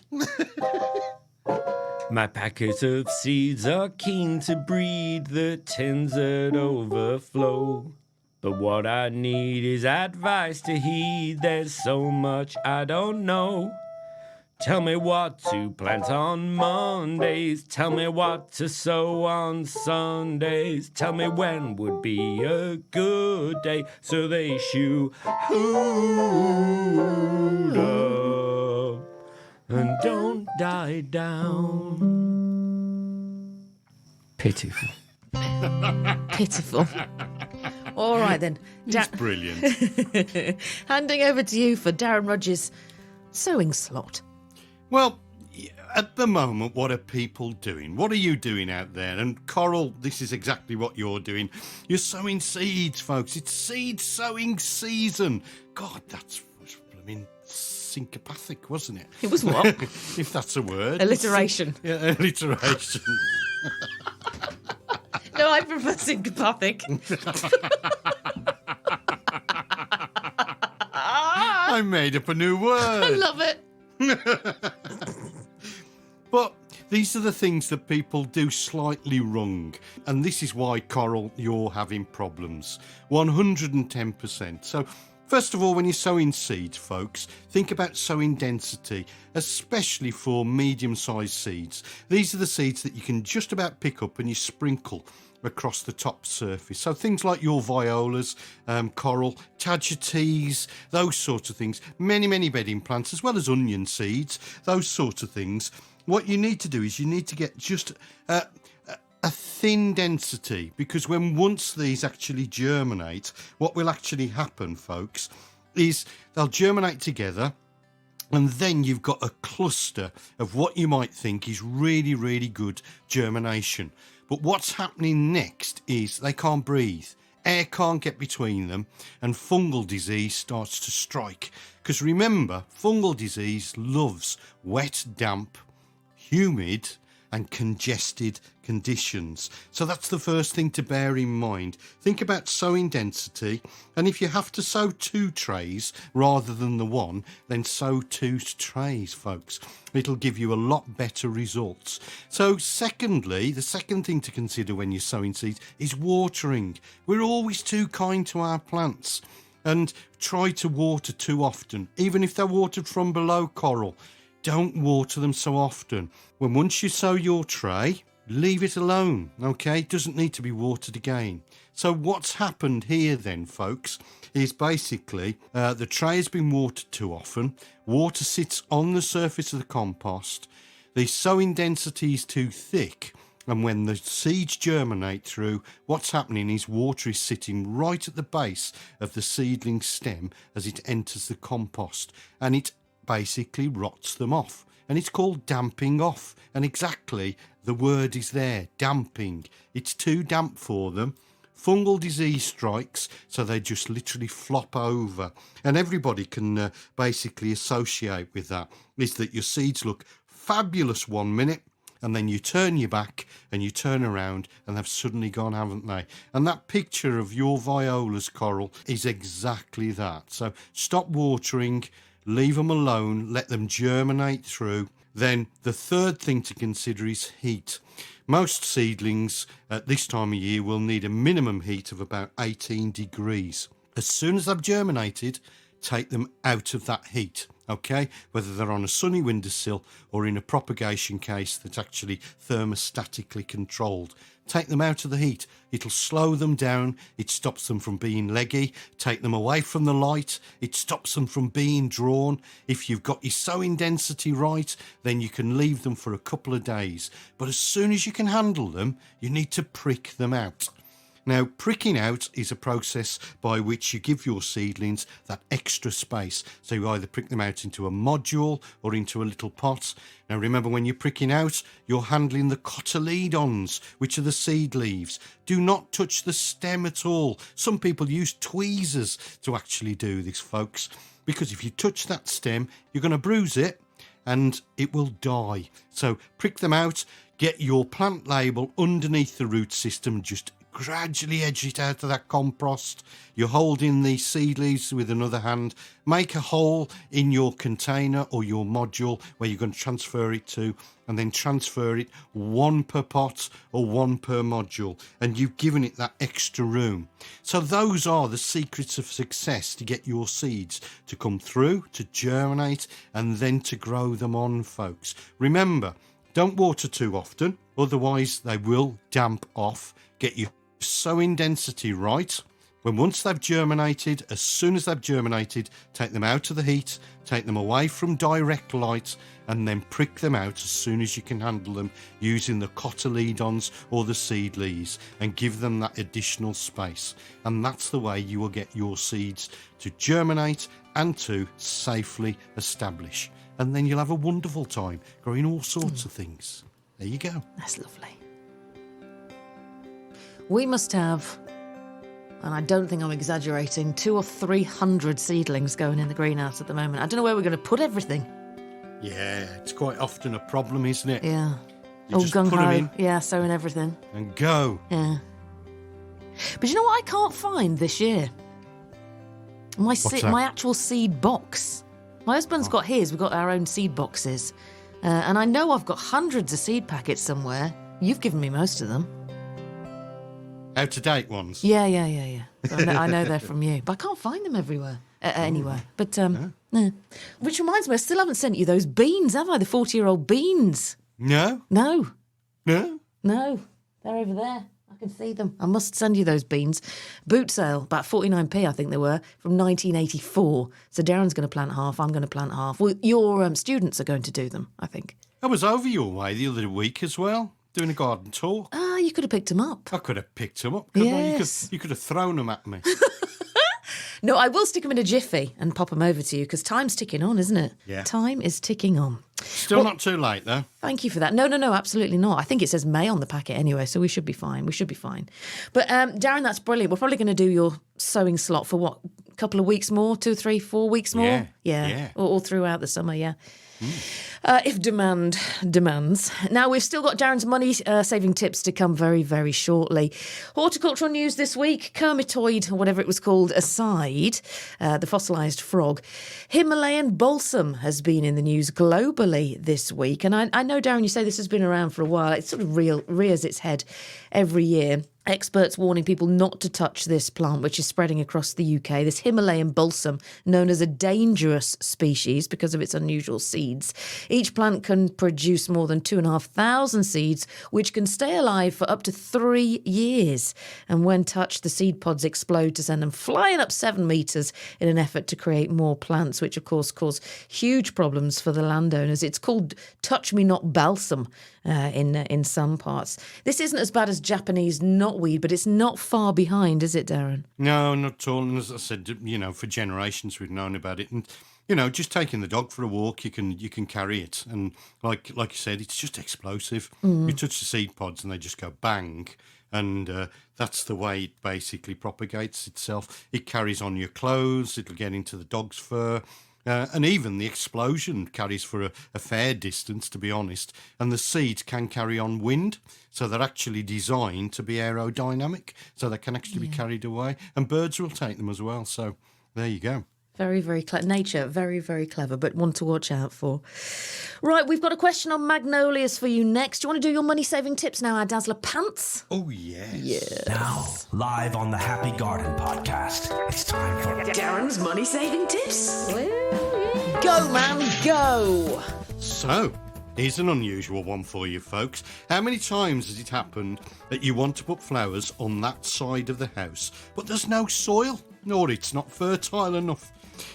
My packets of seeds are keen to breed the tins that overflow. But what I need is advice to heed. There's so much I don't know. Tell me what to plant on Mondays. Tell me what to sow on Sundays. Tell me when would be a good day so they shoot up and don't die down. Pitiful. Pitiful. All right then. It's brilliant. Handing over to you for Darren Rudge's sewing slot. Well, at the moment, what are people doing? What are you doing out there? And Coral, this is exactly what you're doing. You're sowing seeds, folks. It's seed sowing season. God, that was blooming syncopathic, wasn't it? It was what? If that's a word. Alliteration. Yeah, alliteration. No, I prefer syncopathic. I made up a new word. I love it. But these are the things that people do slightly wrong. And this is why, Coral, you're having problems. 110%. So, first of all, when you're sowing seeds, folks, think about sowing density, especially for medium-sized seeds. These are the seeds that you can just about pick up and you sprinkle across the top surface. So things like your violas, coral, tagetes, those sorts of things. Many bedding plants, as well as onion seeds, those sorts of things. What you need to do is you need to get just a thin density, because once these actually germinate, what will actually happen, folks, is they'll germinate together, and then you've got a cluster of what you might think is really good germination. But what's happening next is they can't breathe. Air can't get between them, and fungal disease starts to strike. Because remember, fungal disease loves wet, damp, humid and congested conditions. So that's the first thing to bear in mind. Think about sowing density, and if you have to sow 2 trays rather than the 1, then sow 2 trays, folks. It'll give you a lot better results. So secondly, the second thing to consider when you're sowing seeds is watering. We're always too kind to our plants and try to water too often, even if they're watered from below, Coral. Don't water them so often. Once you sow your tray, leave it alone, okay? It doesn't need to be watered again. So what's happened here then, folks, is basically the tray has been watered too often. Water sits on the surface of the compost. The sowing density is too thick. And when the seeds germinate through, what's happening is water is sitting right at the base of the seedling stem as it enters the compost. And it basically rots them off, and it's called damping off, and exactly the word is there, damping. It's too damp for them. Fungal disease strikes, so they just literally flop over, and everybody can basically associate with that is that your seeds look fabulous 1 minute, and then you turn your back and you turn around and they've suddenly gone, haven't they? And that picture of your violas, Coral, is exactly that. So stop watering, leave them alone, let them germinate through. Then the third thing to consider is heat. Most seedlings at this time of year will need a minimum heat of about 18 degrees. As soon as they've germinated, take them out of that heat, okay? Whether they're on a sunny windowsill or in a propagation case that's actually thermostatically controlled. Take them out of the heat. It'll slow them down. It stops them from being leggy. Take them away from the light. It stops them from being drawn. If you've got your sowing density right, then you can leave them for a couple of days. But as soon as you can handle them, you need to prick them out. Now, pricking out is a process by which you give your seedlings that extra space. So you either prick them out into a module or into a little pot. Now, remember, when you're pricking out, you're handling the cotyledons, which are the seed leaves. Do not touch the stem at all. Some people use tweezers to actually do this, folks, because if you touch that stem, you're going to bruise it and it will die. So prick them out, get your plant label underneath the root system, just gradually edge it out of that compost. You're holding the seed leaves with another hand. Make a hole in your container or your module where you're going to transfer it to, and then transfer it one per pot or one per module, and you've given it that extra room. So those are the secrets of success to get your seeds to come through, to germinate, and then to grow them on, folks. Remember, don't water too often, otherwise they will damp off. Get your sowing density right. When once they've germinated, as soon as they've germinated, take them out of the heat, take them away from direct light, and then prick them out as soon as you can handle them using the cotyledons or the seed leaves, and give them that additional space. And that's the way you will get your seeds to germinate and to safely establish. And then you'll have a wonderful time growing all sorts of things. There you go. That's lovely. We must have, and I don't think I'm exaggerating, 200 or 300 seedlings going in the greenhouse at the moment. I don't know where we're going to put everything. Yeah, it's quite often a problem, isn't it? Yeah. You just gung put 'em ho. in Yeah, sowing everything. and go. Yeah. But you know what I can't find this year? My that? my actual seed box. My husband's got his. We've got our own seed boxes. And I know I've got hundreds of seed packets somewhere. You've given me most of them. Out-of-date ones. Yeah. So I know they're from you. But I can't find them everywhere. Anywhere. But, no. Which reminds me, I still haven't sent you those beans, have I? The 40-year-old beans. No? No. No? No. They're over there. I can see them. I must send you those beans. Boot sale, about 49p, I think they were, from 1984. So Darren's going to plant half, I'm going to plant half. Well, your students are going to do them, I think. I was over your way the other week as well, doing a garden tour. Ah, you could have picked them up. I could have picked them up, couldn't I? Yes. You could have thrown them at me. No, I will stick them in a jiffy and pop them over to you, because time's ticking on, isn't it? Yeah. Time is ticking on. Still not too late, though. Thank you for that. No, absolutely not. I think it says May on the packet anyway, so we should be fine. But Darren, that's brilliant. We're probably going to do your sowing slot for what, a couple of weeks more, 2, 3, 4 weeks more? Yeah. All throughout the summer, yeah. If demand demands. Now, we've still got Darren's money-saving tips to come very, very shortly. Horticultural news this week, Kermitoid, or whatever it was called, aside, the fossilised frog. Himalayan balsam has been in the news globally this week. And I know, Darren, you say this has been around for a while. It sort of rears its head every year. Experts warning people not to touch this plant, which is spreading across the UK. This Himalayan balsam, known as a dangerous species because of its unusual seeds. Each plant can produce more than 2,500 seeds, which can stay alive for up to 3 years. And when touched, the seed pods explode to send them flying up 7 metres in an effort to create more plants, which of course cause huge problems for the landowners. It's called touch me not balsam in some parts. This isn't as bad as Japanese knotweed, but it's not far behind, is it, Darren? No, not at all. And as I said, for generations we've known about it. And, just taking the dog for a walk, you can carry it. And like you said, it's just explosive. You touch the seed pods and they just go bang. And that's the way it basically propagates itself. It carries on your clothes. It'll get into the dog's fur. And even the explosion carries for a fair distance, to be honest. And the seeds can carry on wind. So they're actually designed to be aerodynamic. So they can actually be carried away. And birds will take them as well. So there you go. Very, very clever. Nature, very, very clever, but one to watch out for. Right, we've got a question on magnolias for you next. Do you want to do your money-saving tips now, our Dazzler Pants? Oh, yes. Yes. Now, live on the Happy Garden podcast, it's time for Darren's money-saving tips. Go, man, go! So, Here's an unusual one for you, folks. How many times has it happened that you want to put flowers on that side of the house, but there's no soil, or it's not fertile enough?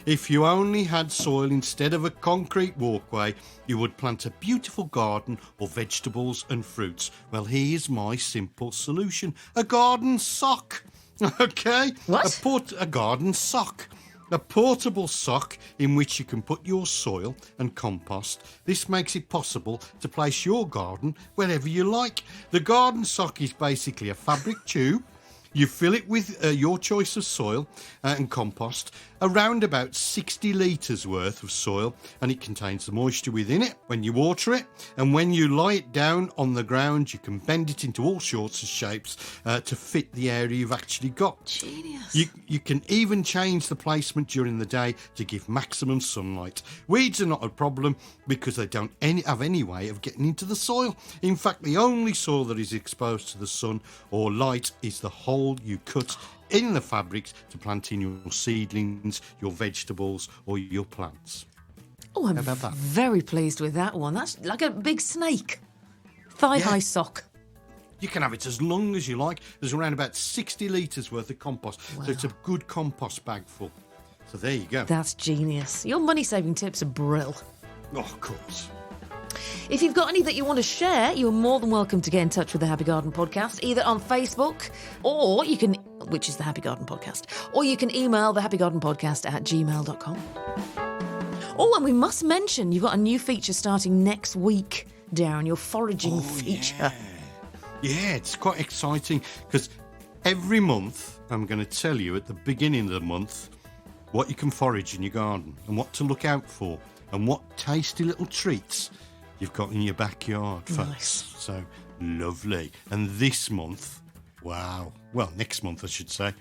If you only had soil instead of a concrete walkway, you would plant a beautiful garden of vegetables and fruits. Well, here's my simple solution. A garden sock. Okay? What? A garden sock. A portable sock in which you can put your soil and compost. This makes it possible to place your garden wherever you like. The garden sock is basically a fabric tube. You fill it with your choice of soil and compost, around about 60 litres worth of soil, and it contains the moisture within it when you water it. And when you lie it down on the ground, you can bend it into all sorts of shapes to fit the area you've actually got. Genius. You can even change the placement during the day to give maximum sunlight. Weeds are not a problem because they don't have any way of getting into the soil. In fact, the only soil that is exposed to the sun or light is the hole you cut in the fabrics to plant in your seedlings, your vegetables or your plants. Oh, I'm very pleased with that one. That's like a big snake. Thigh-high sock. You can have it as long as you like. There's around about 60 litres worth of compost. Wow. So it's a good compost bag full. So there you go. That's genius. Your money-saving tips are brill. Oh, of course. If you've got any that you want to share, you're more than welcome to get in touch with the Happy Garden Podcast, either on Facebook, or you can, which is the Happy Garden Podcast, or you can email the Happy Garden Podcast at gmail.com. Oh, and we must mention you've got a new feature starting next week, Darren, your foraging feature. Yeah, it's quite exciting because every month I'm going to tell you at the beginning of the month what you can forage in your garden and what to look out for and what tasty little treats you've got in your backyard, folks. Nice. So lovely. And this month, wow. Well, next month, I should say.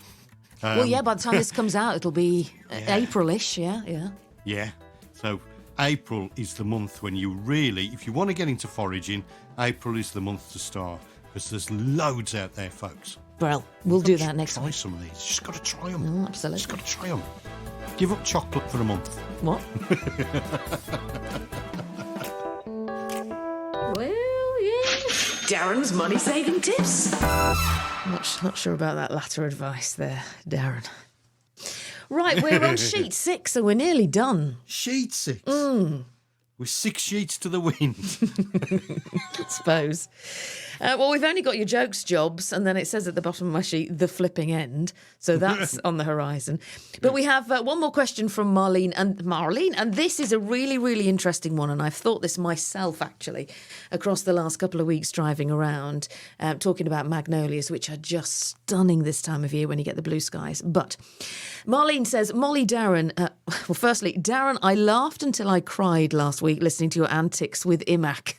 Well, yeah, by the time this comes out, it'll be April-ish, yeah. Yeah. So April is the month when you really, if you want to get into foraging, April is the month to start because there's loads out there, folks. Well, we'll do that next Try week. some of these. Just got to try them. Oh, absolutely. Just got to try them. Give up chocolate for a month. What? Well, yeah. Darren's money-saving tips. Not sure about that latter advice there, Darren. Right, we're on sheet 6, so we're nearly done. Sheet 6? With 6 sheets to the wind. I suppose. Well, we've only got your jokes jobs, and then it says at the bottom of my sheet, the flipping end. So that's on the horizon. But we have one more question from Marlene. And this is a really, really interesting one. And I've thought this myself, actually, across the last couple of weeks driving around, talking about magnolias, which are just stunning this time of year when you get the blue skies. But Marlene says, Mollie, Darren, well, firstly, Darren, I laughed until I cried last week listening to your antics with Imac.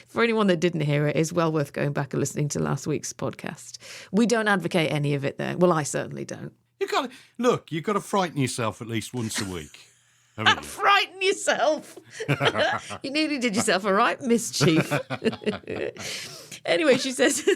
For anyone that didn't hear it, it's well worth going back and listening to last week's podcast. We don't advocate any of it there. Well, I certainly don't. You've got to frighten yourself at least once a week. Frighten yourself. You nearly did yourself a right mischief. Anyway, she says,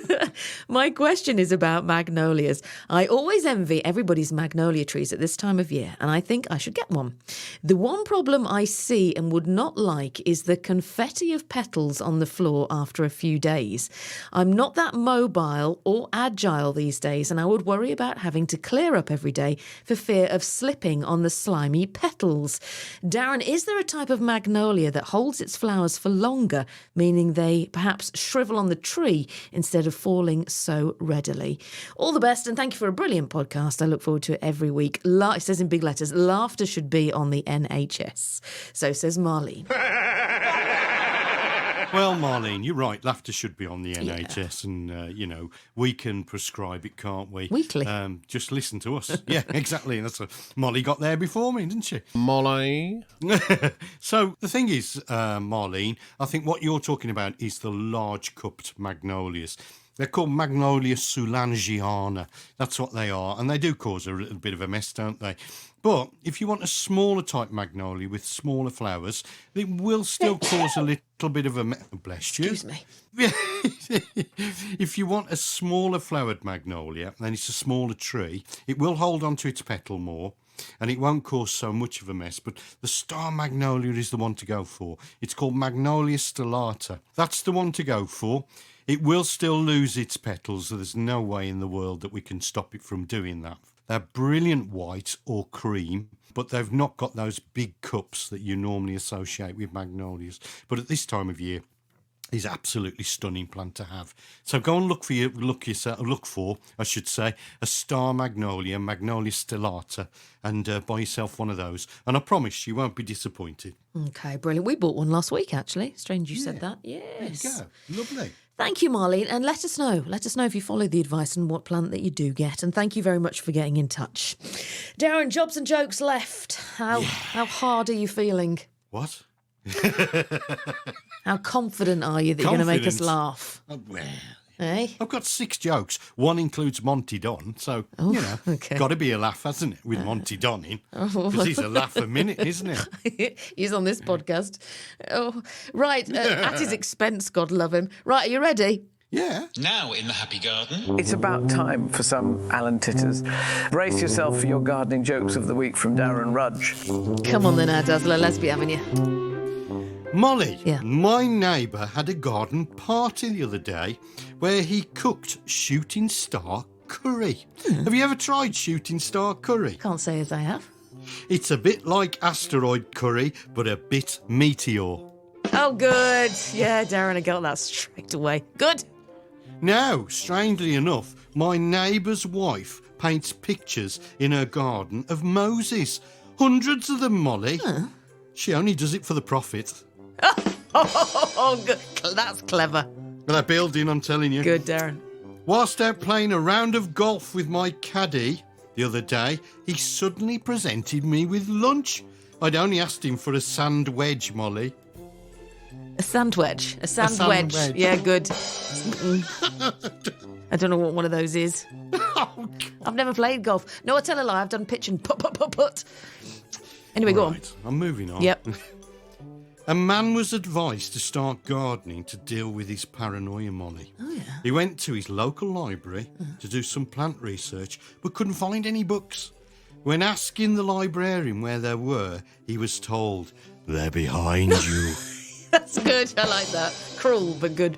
my question is about magnolias. I always envy everybody's magnolia trees at this time of year, and I think I should get one. The one problem I see and would not like is the confetti of petals on the floor after a few days. I'm not that mobile or agile these days, and I would worry about having to clear up every day for fear of slipping on the slimy petals. Darren, is there a type of magnolia that holds its flowers for longer, meaning they perhaps shrivel on the tree instead of falling so readily? All the best, and thank you for a brilliant podcast. I look forward to it every week. It says in big letters, laughter should be on the NHS. So says Marlene. Well, Marlene, you're right. Laughter should be on the NHS, and, we can prescribe it, can't we? Weekly. Just listen to us. Yeah, exactly. And that's Mollie got there before me, didn't she? Mollie. So the thing is, Marlene, I think what you're talking about is the large cupped magnolias. They're called Magnolia soulangiana. That's what they are. And they do cause a little bit of a mess, don't they? But if you want a smaller type magnolia with smaller flowers, it will still cause a little bit of a mess. Bless you. Excuse me. If you want a smaller flowered magnolia, then it's a smaller tree. It will hold onto its petal more. and it won't cause so much of a mess, but the star magnolia is the one to go for. It's called Magnolia stellata. That's the one to go for. It will still lose its petals, so there's no way in the world that we can stop it from doing that. They're brilliant white or cream, but they've not got those big cups that you normally associate with magnolias. But at this time of year, is absolutely stunning plant to have. So go and look for a star magnolia, Magnolia stellata, and buy yourself one of those. And I promise you won't be disappointed. Okay, brilliant. We bought one last week, actually. Strange you said that. Yes. There you go. Lovely. Thank you, Mollie, and let us know. Let us know if you follow the advice and what plant that you do get. And thank you very much for getting in touch. Darren, jobs and jokes left. How hard are you feeling? What? How confident are you that you're going to make us laugh? Well, Eh? I've got 6 jokes. One includes Monty Don, so, okay. got to be a laugh, hasn't it, with Monty Don in? Because he's a laugh a minute, isn't he? He's on this podcast. Oh, right, at his expense, God love him. Right, are you ready? Yeah. Now in the Happy Garden. It's about time for some Alan Titters. Brace yourself for your gardening jokes of the week from Darren Rudge. Come on then, Dazzler, let's be having you. Mollie, Yeah. my neighbour had a garden party the other day where he cooked shooting star curry. Have you ever tried shooting star curry? Can't say as I have. It's a bit like asteroid curry, but a bit meteor. Oh, good. Yeah, Darren, I got that straight away. Good. Now, strangely enough, my neighbour's wife paints pictures in her garden of Moses. Hundreds of them, Mollie. She only does it for the profit. Oh, good. That's clever. Well, they're building, I'm telling you. Good, Darren. Whilst out playing a round of golf with my caddy the other day, he suddenly presented me with lunch. I'd only asked him for a sand wedge, Mollie. A sand wedge. A sand wedge. Yeah, good. I don't know what one of those is. I've never played golf. No, I tell a lie. I've done pitch and put. Anyway, go on. Right, I'm moving on. Yep. A man was advised to start gardening to deal with his paranoia, Mollie. Oh, yeah. He went to his local library to do some plant research, but couldn't find any books. When asking the librarian where there were, he was told, "They're behind you." That's good. I like that. Cruel, but good.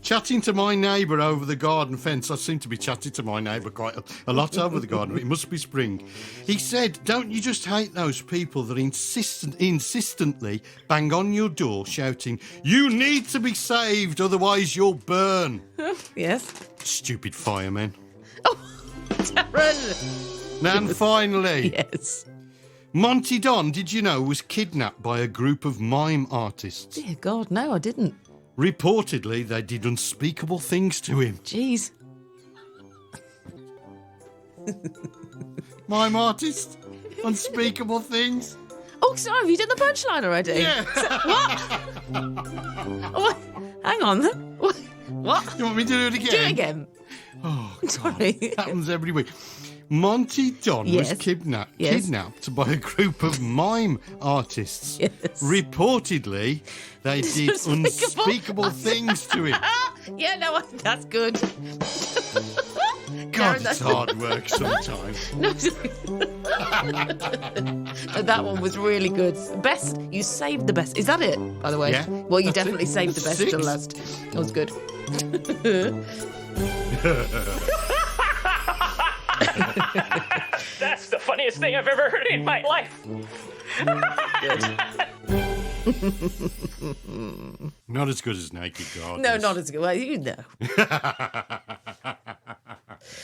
Chatting to my neighbour over the garden fence. I seem to be chatting to my neighbour quite a lot over the garden. It must be spring. He said, "Don't you just hate those people that insistently bang on your door shouting, 'You need to be saved, otherwise you'll burn'?" Yes. Stupid firemen. Darren. And finally, Yes. Monty Don, did you know, was kidnapped by a group of mime artists. Dear God, no, I didn't. Reportedly, they did unspeakable things to him. Jeez. Mime artists? Unspeakable things? Oh, sorry, have you done the punchline already? Yeah. What? Hang on. What? You want me to do it again? Do it again. Oh, God. Sorry. Happens every week. Monty Don Yes. was kidnapped Yes. by a group of mime artists. Yes. Reportedly, they did unspeakable things to him. Yeah, no, that's good. God, Darren, it's hard work sometimes. No, that one was really good. Best, you saved the best. Is that it, by the way? Yeah, Well, you that's definitely it. saved the best That's till 6. last. That was good. That's the funniest thing I've ever heard in my life. Not as good as Naked Gardeners. No, not as good. Well, you know.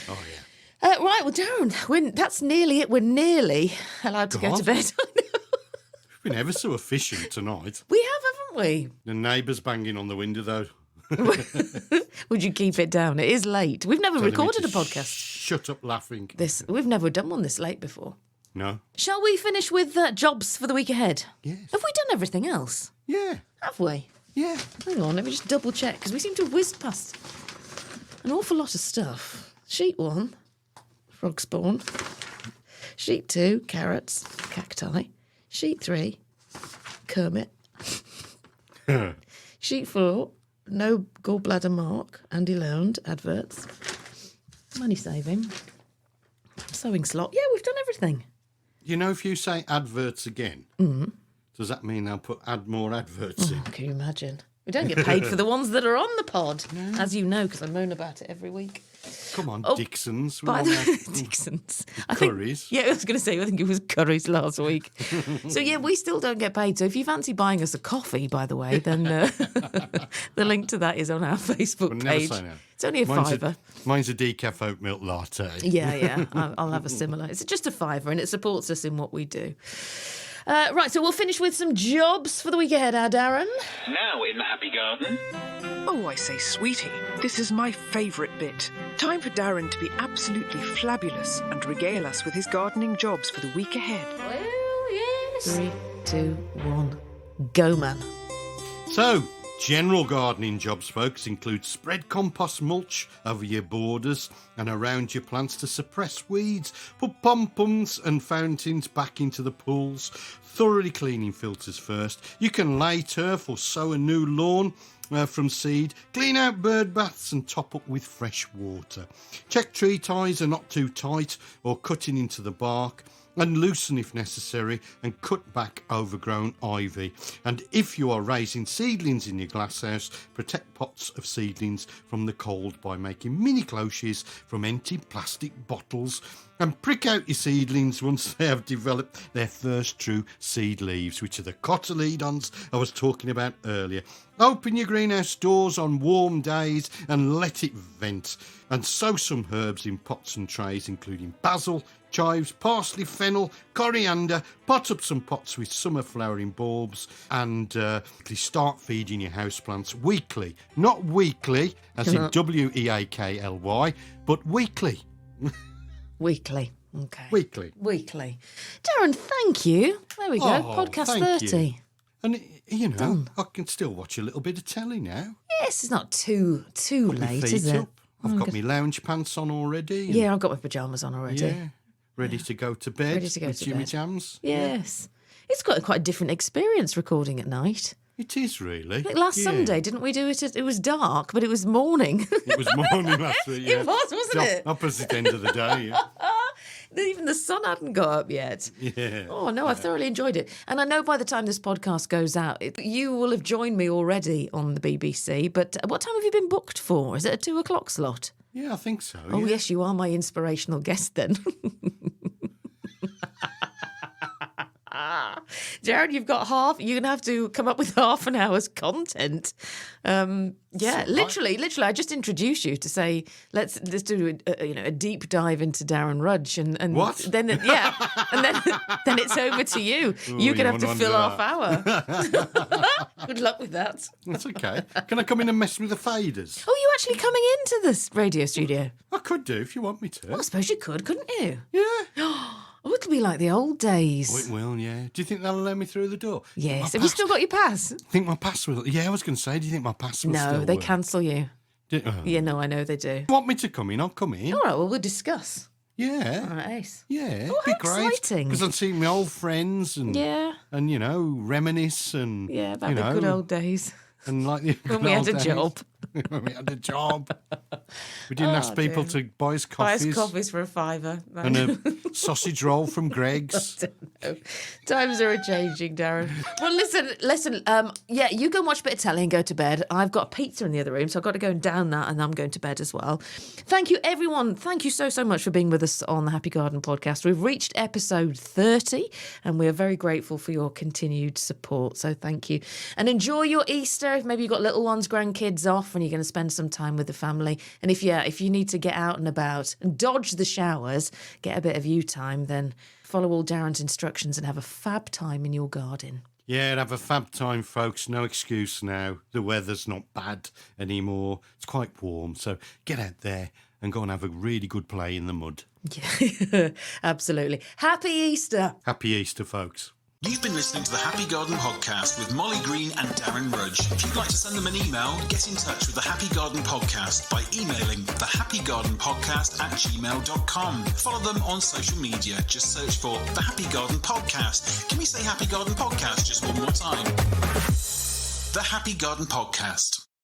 Oh, yeah. Right, well, Darren, that's nearly it. We're nearly allowed to go to God. bed. We've been ever so efficient tonight. We have, haven't we? The neighbour's banging on the window, though. Would you keep it down? It is late. We've never Telling me recorded to a podcast. Shut up laughing. We've never done one this late before. No. Shall we finish with jobs for the week ahead? Yes. Have we done everything else? Yeah. Have we? Yeah. Hang on, let me just double check, because we seem to have whizzed past an awful lot of stuff. Sheet 1, frog spawn. Sheet 2, carrots, cacti. Sheet 3, Kermit. Sheet 4, no gallbladder mark, Andy Lowndes, adverts. Money saving. Sewing slot. Yeah, we've done everything. You know, if you say adverts again, does that mean they'll add more adverts in? Can you imagine? We don't get paid for the ones that are on the pod, as you know, because I moan about it every week. Come on, Dixon's. Dixon's. Curries. I was going to say, I think it was curries last week. So, yeah, we still don't get paid. So if you fancy buying us a coffee, by the way, then the link to that is on our Facebook page. Never say no. It's only a £5. Mine's a decaf oat milk latte. Yeah. I'll have a similar. It's just a £5 and it supports us in what we do. Right, so we'll finish with some jobs for the week ahead, Darren. Now in the Happy Garden. Oh, I say, sweetie, this is my favourite bit. Time for Darren to be absolutely flabulous and regale us with his gardening jobs for the week ahead. Well, yes. 3, 2, 1, go, man. So, general gardening jobs, folks, include spread compost mulch over your borders and around your plants to suppress weeds, put pom-poms and fountains back into the pools, thoroughly cleaning filters first. You can lay turf or sow a new lawn from seed, clean out bird baths and top up with fresh water. Check tree ties are not too tight or cutting into the bark, and loosen if necessary and cut back overgrown ivy. And if you are raising seedlings in your glasshouse, protect pots of seedlings from the cold by making mini cloches from empty plastic bottles, and prick out your seedlings once they have developed their first true seed leaves, which are the cotyledons I was talking about earlier. Open your greenhouse doors on warm days and let it vent, and sow some herbs in pots and trays, including basil, chives, parsley, fennel, coriander. Pot up some pots with summer flowering bulbs, and start feeding your houseplants weekly. Not weekly, as in weakly, but weekly. Weekly. Okay. Weekly. Darren, thank you. There we go. Podcast 30. You. And, you know, done. I can still watch a little bit of telly now. Yes, it's not too late, is it? I've got my lounge pants on already. Yeah, I've got my pyjamas on already. Yeah. Ready to go to bed. Ready to go with to Jimmy bed. Jams. Yes. It's got quite a different experience recording at night. It is really. Like last Sunday, didn't we do it? It was dark, but it was morning. It was morning last week, yeah. It was, wasn't it? Opposite end of the day, yeah. Even the sun hadn't got up yet. Yeah. Oh, no, I've thoroughly enjoyed it. And I know by the time this podcast goes out, you will have joined me already on the BBC. But what time have you been booked for? Is it a 2 o'clock slot? Yeah, I think so. Oh, yeah. yes, you are my inspirational guest then. Jared, you're going to have to come up with half an hour's content. Literally, I just introduced you to say, let's do a deep dive into Darren Rudge, and what? Then and then it's over to you. You're going to have to fill half hour. Good luck with that. That's okay. Can I come in and mess with the faders? Oh, you actually coming into this radio studio? I could do if you want me to. Well, I suppose you could, couldn't you? Yeah. Oh, it'll be like the old days. Oh, it will, yeah. Do you think they'll allow me through the door? Yes. Have you still got your pass? Think my pass will? Yeah, I was going to say, do you think my pass will still No, they work? cancel you. Yeah, no, I know they do. You want me to come in? I'll come in. All right, well, we'll discuss. Yeah. All right, Ace. Yeah, it'd Oh, be how great. exciting. Because I'd see my old friends and, you know, reminisce and, Yeah, about the good old days. And like the When we had a days. job. When we had a job. We didn't ask people to buy us Buy coffees. us coffees for a £5. And a sausage roll from Greg's. No. Times are a-changing, Darren. Well, listen. You go and watch a bit of telly and go to bed. I've got pizza in the other room, so I've got to go and down that, and I'm going to bed as well. Thank you, everyone. Thank you so much for being with us on the Happy Garden podcast. We've reached episode 30, and we are very grateful for your continued support. So thank you. And enjoy your Easter. If maybe you've got little ones, grandkids off, and you're going to spend some time with the family. And if you need to get out and about and dodge the showers, get a bit of you time, then follow all Darren's instructions and have a fab time in your garden. Yeah, have a fab time, folks. No excuse now. The weather's not bad anymore. It's quite warm. So get out there and go and have a really good play in the mud. Yeah, absolutely. Happy Easter. Happy Easter, folks. You've been listening to the Happy Garden podcast with Mollie Green and Darren Rudge. If you'd like to send them an email, get in touch with the Happy Garden podcast by emailing thehappygardenpodcast@gmail.com. Follow them on social media. Just search for the Happy Garden podcast. Can we say Happy Garden podcast just one more time? The Happy Garden podcast.